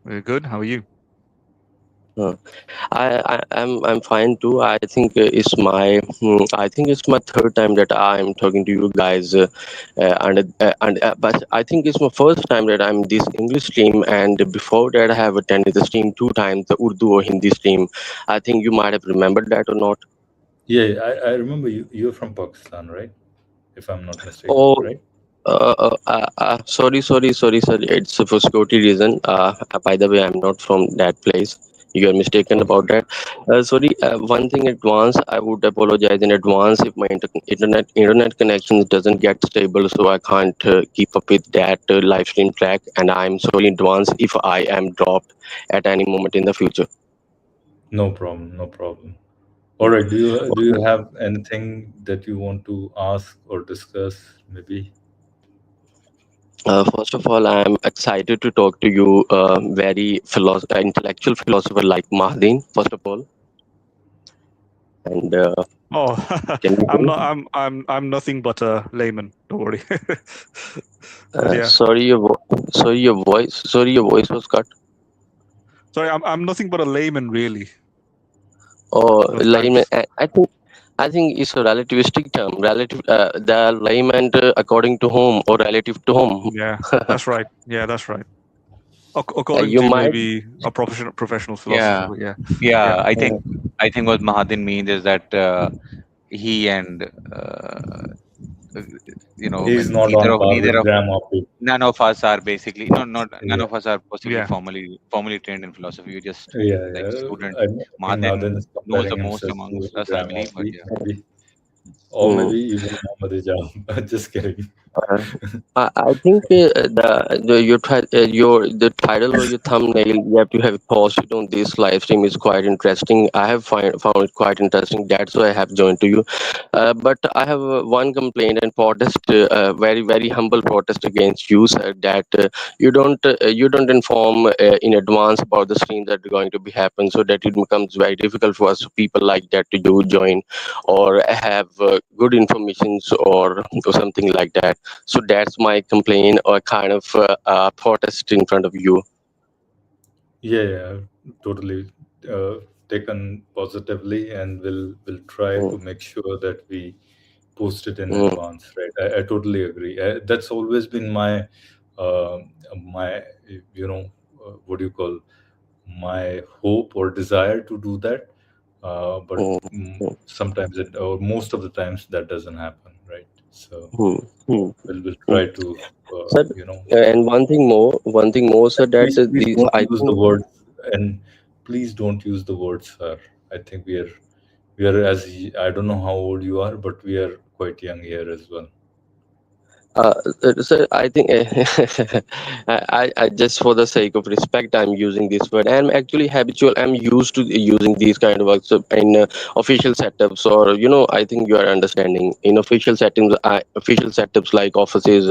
Very good. How are you? I'm fine too. I think it's my third time that I'm talking to you guys, but I think it's my first time that I'm this English stream, and before that I have attended the stream 2 times, the Urdu or Hindi stream. I think you might have remembered that or not. Yeah, I remember you're from Pakistan, right? If I'm not mistaken, Oh, right? sorry, sir. It's for security reason. By the way, I'm not from that place. You are mistaken about that. Sorry. One thing in advance, I would apologize in advance if my internet connection doesn't get stable, so I can't keep up with that live stream track. And I'm sorry in advance if I am dropped at any moment in the future. No problem. All right. Do you have anything that you want to ask or discuss? Maybe. First of all, I'm excited to talk to you, very intellectual philosopher like Mahdin. First of all, and I'm nothing but a layman. Don't worry. Yeah. Sorry, your voice was cut. Sorry, I'm nothing but a layman, really. Oh, layman. I think it's a relativistic term. The layman according to whom or relative to whom. Yeah, that's right. According to maybe a professional philosopher. Yeah. I think what Mahdin means is that he and he's not on par with grammar. None of us are basically none of us are possibly formally trained in philosophy. You just like student. Mahdin knows the most amongst us, I believe. But yeah. Or maybe even Mohammed Hijab. Just kidding. I think the title or your thumbnail you have to have posted on this live stream is quite interesting. I have found it quite interesting. That's why I have joined to you. But I have one complaint and protest, very very humble protest against you, sir. That you don't inform in advance about the stream that are going to be happen, so that it becomes very difficult for us people like that to join or have good information or something like that. So that's my complaint or kind of protest in front of you. Yeah, totally taken positively, and we'll try to make sure that we post it in advance, right? I totally agree. That's always been my my what do you call, my hope or desire to do that, but sometimes or most of the times that doesn't happen, right? So we'll try to sir, and one thing more, sir, that please don't use the word, and please don't use the word sir. I think we are as, I don't know how old you are, but we are quite young here as well. So I think I just for the sake of respect, I'm using this word. I'm actually habitual. I'm used to using these kind of words in official setups, or I think you are understanding. In official setups like offices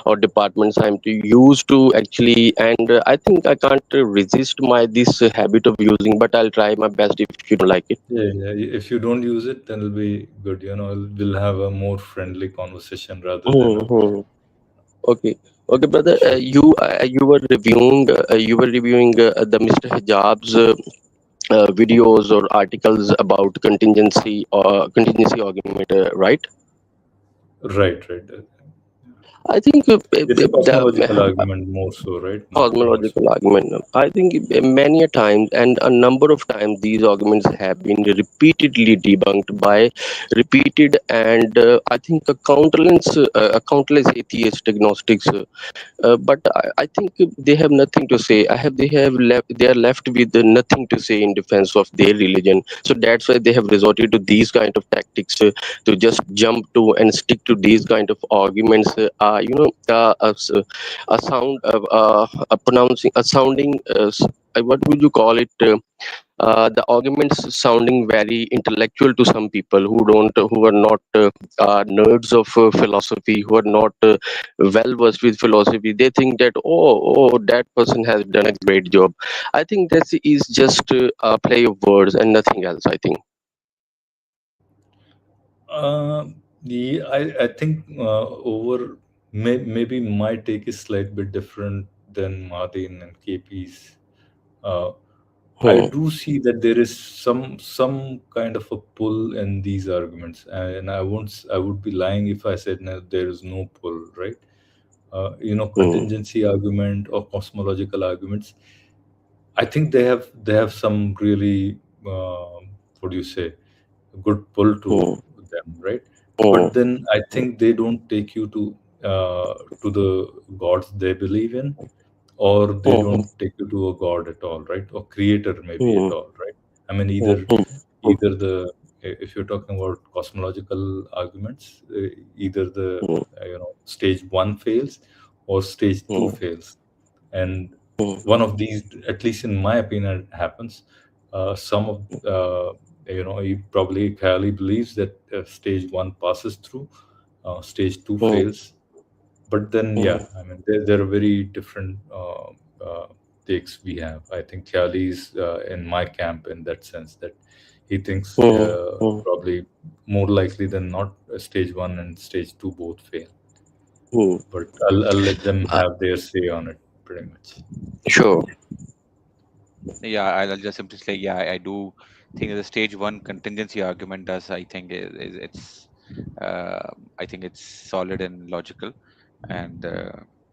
or departments, I'm used to actually, and I think I can't resist this habit of using. But I'll try my best if you don't like it. Yeah. If you don't use it, then it'll be good. We'll have a more friendly conversation rather than. Okay, brother. You were reviewing the Mr. Hijab's videos or articles about contingency argument, right? Right. I think It's a cosmological the argument more so, right? More so. cosmological argument. I think many a times and a number of times these arguments have been repeatedly debunked by repeated and I think a countless atheist agnostics. But I think they have nothing to say. They are left with nothing to say in defense of their religion. So that's why they have resorted to these kind of tactics to just jump to and stick to these kind of arguments. A sound of a pronouncing a sounding. What would you call it? The arguments sounding very intellectual to some people who are not nerds of philosophy, who are not well versed with philosophy. They think that that person has done a great job. I think this is just a play of words and nothing else, I think. I think maybe my take is slight bit different than Martin and KP's. I do see that there is some kind of a pull in these arguments, and I would be lying if I said no, there is no pull, right? Contingency argument or cosmological arguments. I think they have some really what do you say, good pull to them, right? But then I think they don't take you to the gods they believe in, or they don't take you to a god at all, right? Or creator maybe at all, right? I mean, either the if you're talking about cosmological arguments, either the stage 1 fails or stage 2 fails, and one of these, at least in my opinion, happens. Some of he probably clearly believes that stage 1 passes through, stage 2 fails. But then, yeah, I mean, there are very different takes we have. I think Kyali is in my camp in that sense, that he thinks probably more likely than not, stage 1 and stage 2 both fail. But I'll let them have their say on it, pretty much. Sure. Yeah, I'll just simply say, yeah, I do think that the stage 1 contingency argument does, I think, I think it's solid and logical, and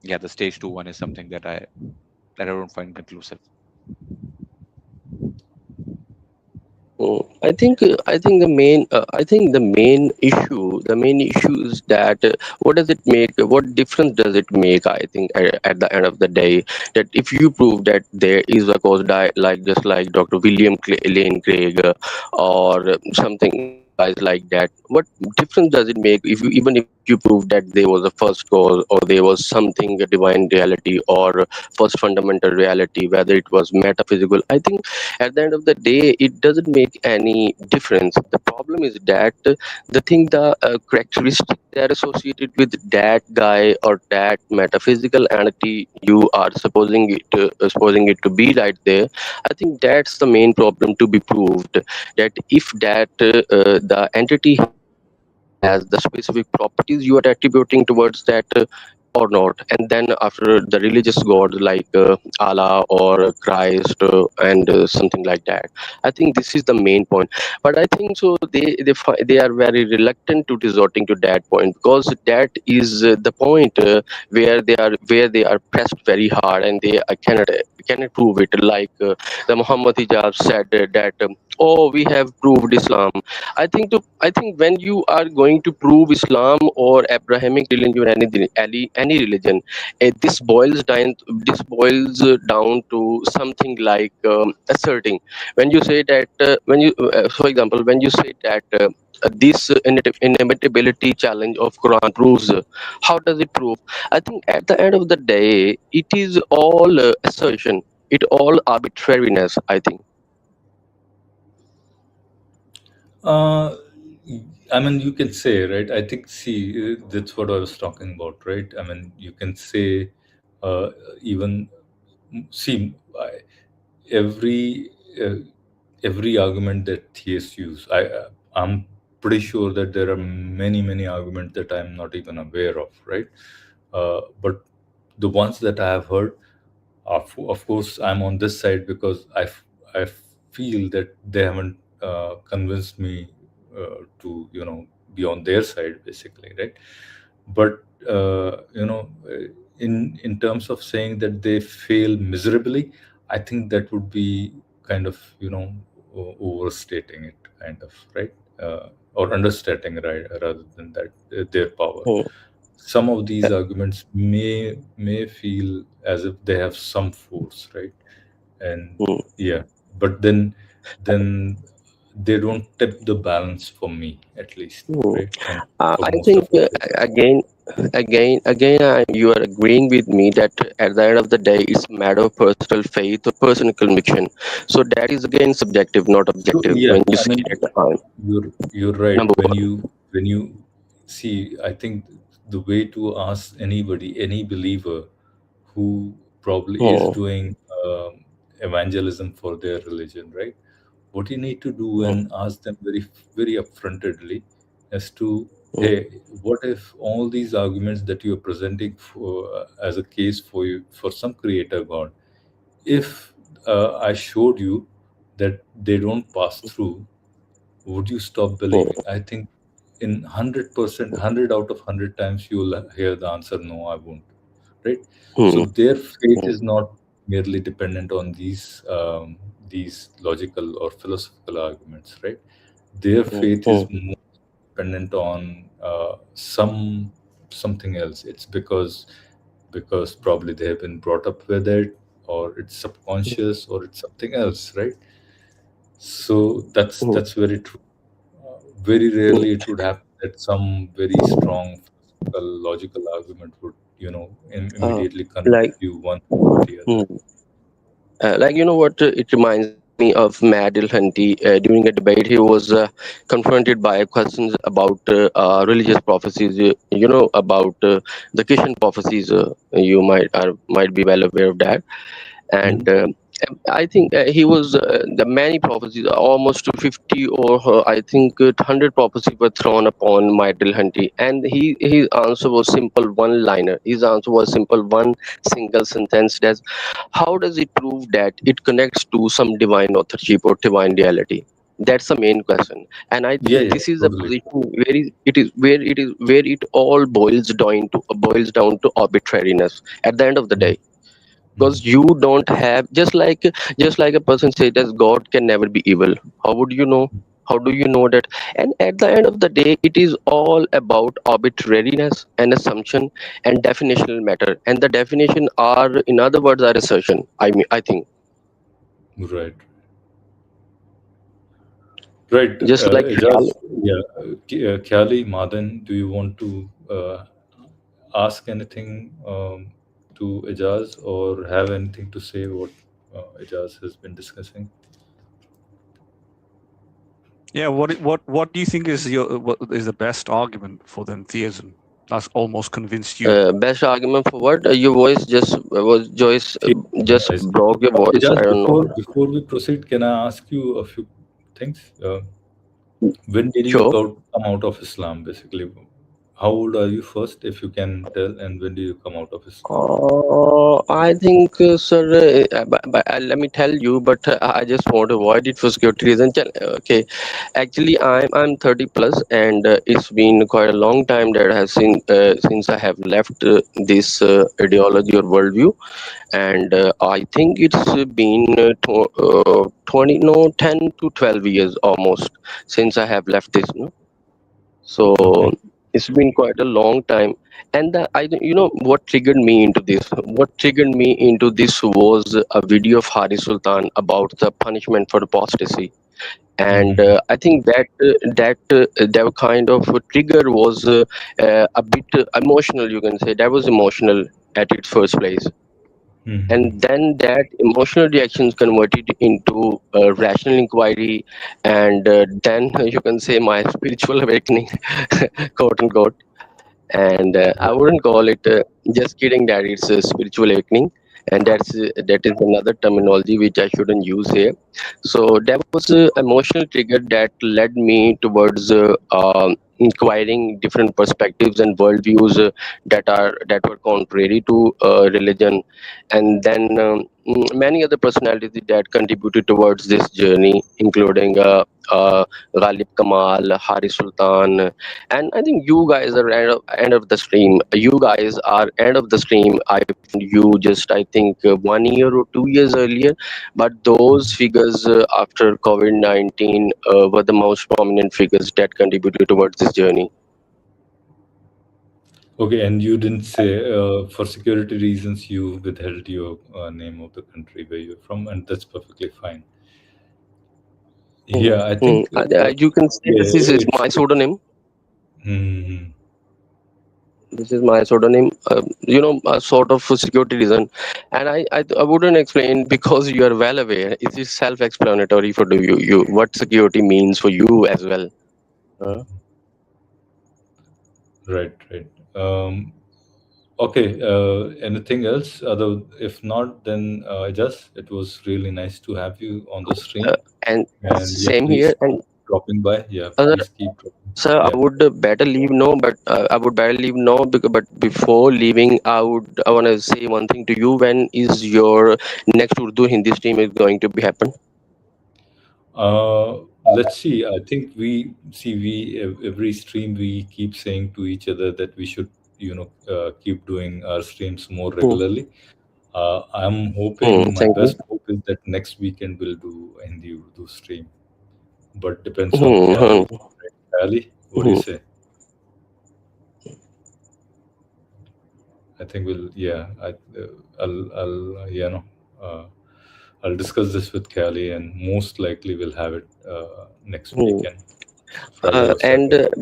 yeah, the stage 2 one is something that I don't find conclusive. I think the main issue is that what difference does it make? I think at the end of the day, that if you prove that there is a cause like just like Dr. Lane Craig or something guys like that, what difference does it make if you prove that there was a first cause or there was something, a divine reality or first fundamental reality, whether it was metaphysical? I think at the end of the day it doesn't make any difference. The problem is that the characteristic that associated with that guy or that metaphysical entity you are supposing it to be right there. I think that's the main problem to be proved, that if that the entity has the specific properties you are attributing towards that or not. And then after the religious god like Allah or Christ and something like that, I think this is the main point. But I think so they are very reluctant to resorting to that point, because that is the point where they are pressed very hard and they cannot prove it, like the Mohammed Hijab said that oh, we have proved Islam. I think when you are going to prove Islam or Abrahamic religion or any religion, this boils down to something like asserting. When you say that for example, when you say that this inevitability challenge of Quran proves, how does it prove? I think at the end of the day, it is all assertion. It all arbitrariness, I think. I mean, you can say, right? I think, see, that's what I was talking about, right? I mean, you can say, even, see, every argument that theists use, I'm pretty sure that there are many arguments that I'm not even aware of, right? But the ones that I have heard, of course, I'm on this side because I feel that they haven't convinced me to, be on their side, basically, right? But in terms of saying that they fail miserably, I think that would be kind of overstating it, kind of, right? Or understating, right, rather than that their power. Some of these arguments may feel as if they have some force, right? And yeah, but then they don't tip the balance for me, at least, right? And for I most think of the again, you are agreeing with me that at the end of the day, it's a matter of personal faith or personal conviction. So that is again subjective, not So, objective. yeah, When you I say mean, that I'm you're right. number When one. you see, I think the way to ask anybody, any believer who probably is doing evangelism for their religion, right? What you need to do and ask them very, very upfrontedly as to, hey, what if all these arguments that you're presenting for as a case for you for some creator God, if I showed you that they don't pass through, would you stop believing? I think in 100%, 100 out of 100 times, you will hear the answer, no, I won't, right? So their faith is not merely dependent on these logical or philosophical arguments, right? Their faith is more dependent on something else. It's because probably they have been brought up with it, or it's subconscious, or it's something else, right? So that's very true. Very rarely it would happen that some very strong philosophical, logical argument would, immediately convince Like, you one or the other. like you know what? It reminds me of Matt Dillahunty. During a debate, he was confronted by questions about religious prophecies. About the Christian prophecies. You might be well aware of that. And I think he was the many prophecies, almost 50 or I think 100 prophecies were thrown upon Michael Hunty, and his answer was simple one liner. His answer was simple one single sentence. That's how does it prove that it connects to some divine authorship or divine reality? That's the main question, and I Yeah, think yeah, this is a totally. position where it all boils down to arbitrariness at the end of the day, because you don't have just like a person said that God can never be evil. How would you know? How do you know that? And at the end of the day, it is all about arbitrariness and assumption and definitional matter, and the definition are, in other words, are assertion. I think Right. Right. just like Ijaz, yeah. Kyali, Madan, do you want to ask anything to Ijaz, or have anything to say what Ijaz has been discussing? Yeah, what do you think is what is the best argument for then theism? That's almost convinced you. best argument for what? Your voice was Joyce just Nice. broke your voice. Ijaz, I don't know. before we proceed, can I ask you a few things? When did you Sure. come out of Islam, basically? How old are you first, if you can tell, and when did you come out of Islam? I think, sir, but let me tell you, but I just want to avoid it for security reasons. Okay, actually, I'm 30 plus, and it's been quite a long time that I have seen since I have left this ideology or worldview, and I think it's been 10 to 12 years almost since I have left this. No? So Okay. it's been quite a long time, and what triggered me into this. What triggered me into this was a video of Hari Sultan about the punishment for apostasy, and I think that kind of trigger was a bit emotional. You can say that was emotional at its first place. And then that emotional reactions converted into rational inquiry, and then you can say my spiritual awakening, quote unquote. And I wouldn't call it just kidding that it's a spiritual awakening, and that is another terminology which I shouldn't use here. So that was an emotional trigger that led me towards inquiring different perspectives and worldviews that were contrary to religion, and then many other personalities that contributed towards this journey, including Ghalib Kamal, Hari Sultan, and I think you guys are end of the stream. You guys are end of the stream. I found you just, I think, 1 year or 2 years earlier, but those figures after COVID-19 were the most prominent figures that contributed towards this journey. Okay, and you didn't say, for security reasons, you withheld your name of the country where you're from, and that's perfectly fine. Yeah, I think you can say yeah, this is my pseudonym. Mhm. This is my pseudonym, a sort of for security reason, and I wouldn't explain because you are well aware. It is self-explanatory for you what security means for you as well. Right. Okay. Anything else? Other, if not, then just it was really nice to have you on the stream. And yeah, same please here. keep And dropping by. Yeah, Sir, please keep dropping. sir, I would better leave now, but I would better leave now because, but before leaving, I want to say one thing to you. When is your next Urdu Hindi stream is going to be happen? Let's see. I think every stream we keep saying to each other that we should keep doing our streams more regularly. I'm hoping, my best hope is that next weekend we'll do Hindi Urdu stream, but depends on Khali. Khali, what do you say? I think I'll discuss this with Khali, and most likely we'll have it next weekend. Friday or And Saturday.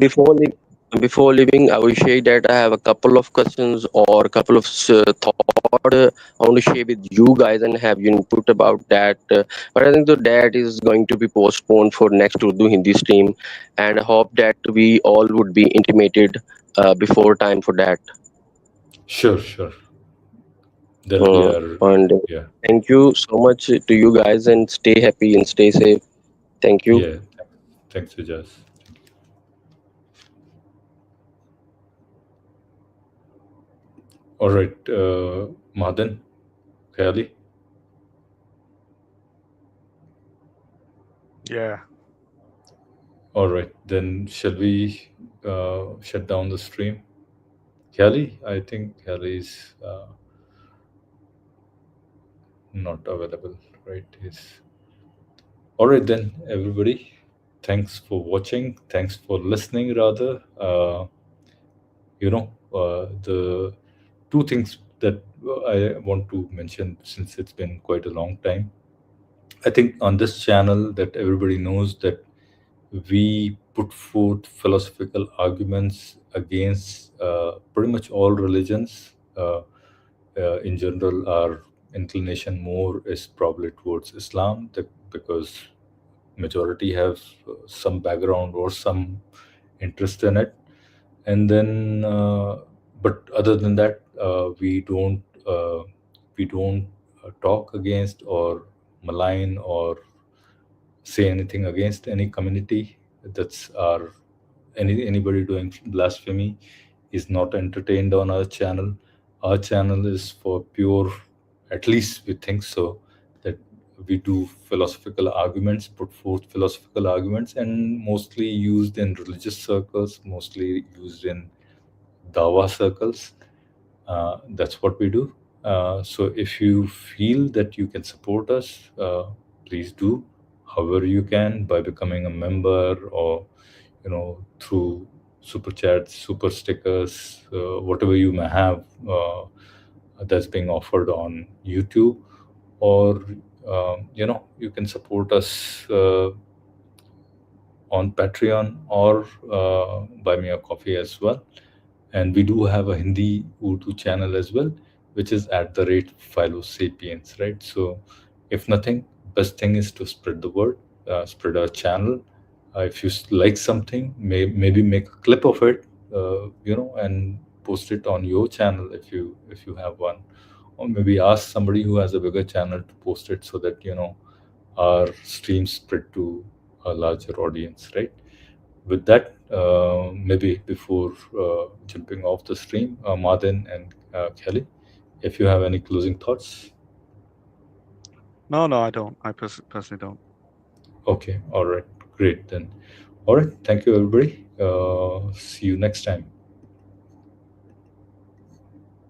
before leaving, I will share that I have a couple of questions or a couple of thoughts I want to share with you guys and have your input about that. But I think that is going to be postponed for next Urdu Hindi stream, and I hope that we all would be intimated before time for that. Sure. That'll be our And thank you so much to you guys, and stay happy and stay safe. Thank you. Yeah. Thanks, Ijaz. All right, Madan, Khali. Yeah. All right, then shall we shut down the stream? Khali, I think Khali is not available, right? All right, then, everybody. Thanks for watching. Thanks for listening, rather. The two things that I want to mention, since it's been quite a long time. I think on this channel that everybody knows that we put forth philosophical arguments against pretty much all religions. In general, our inclination more is probably towards Islam, because majority have some background or some interest in it. And then, but other than that, we don't talk against or malign or say anything against any community. That's anybody doing blasphemy is not entertained on our channel. Our channel is for pure, at least we think so, that we do philosophical arguments, put forth philosophical arguments, and mostly used in religious circles, mostly used in Dawah circles. That's what we do. So if you feel that you can support us, please do, however you can, by becoming a member, or through super chats, super stickers, whatever you may have that's being offered on YouTube, or you can support us on Patreon, or buy me a coffee as well. And we do have a Hindi Urdu channel as well, which is @philosapiens, right? So if nothing, best thing is to spread the word, spread our channel. If you like something, maybe make a clip of it, and post it on your channel if you have one, or maybe ask somebody who has a bigger channel to post it, so that our streams spread to a larger audience, right? With that, maybe before jumping off the stream, Madin and Kelly, if you have any closing thoughts. No, I don't. I personally don't. Okay, all right, great then. All right, thank you, everybody. See you next time.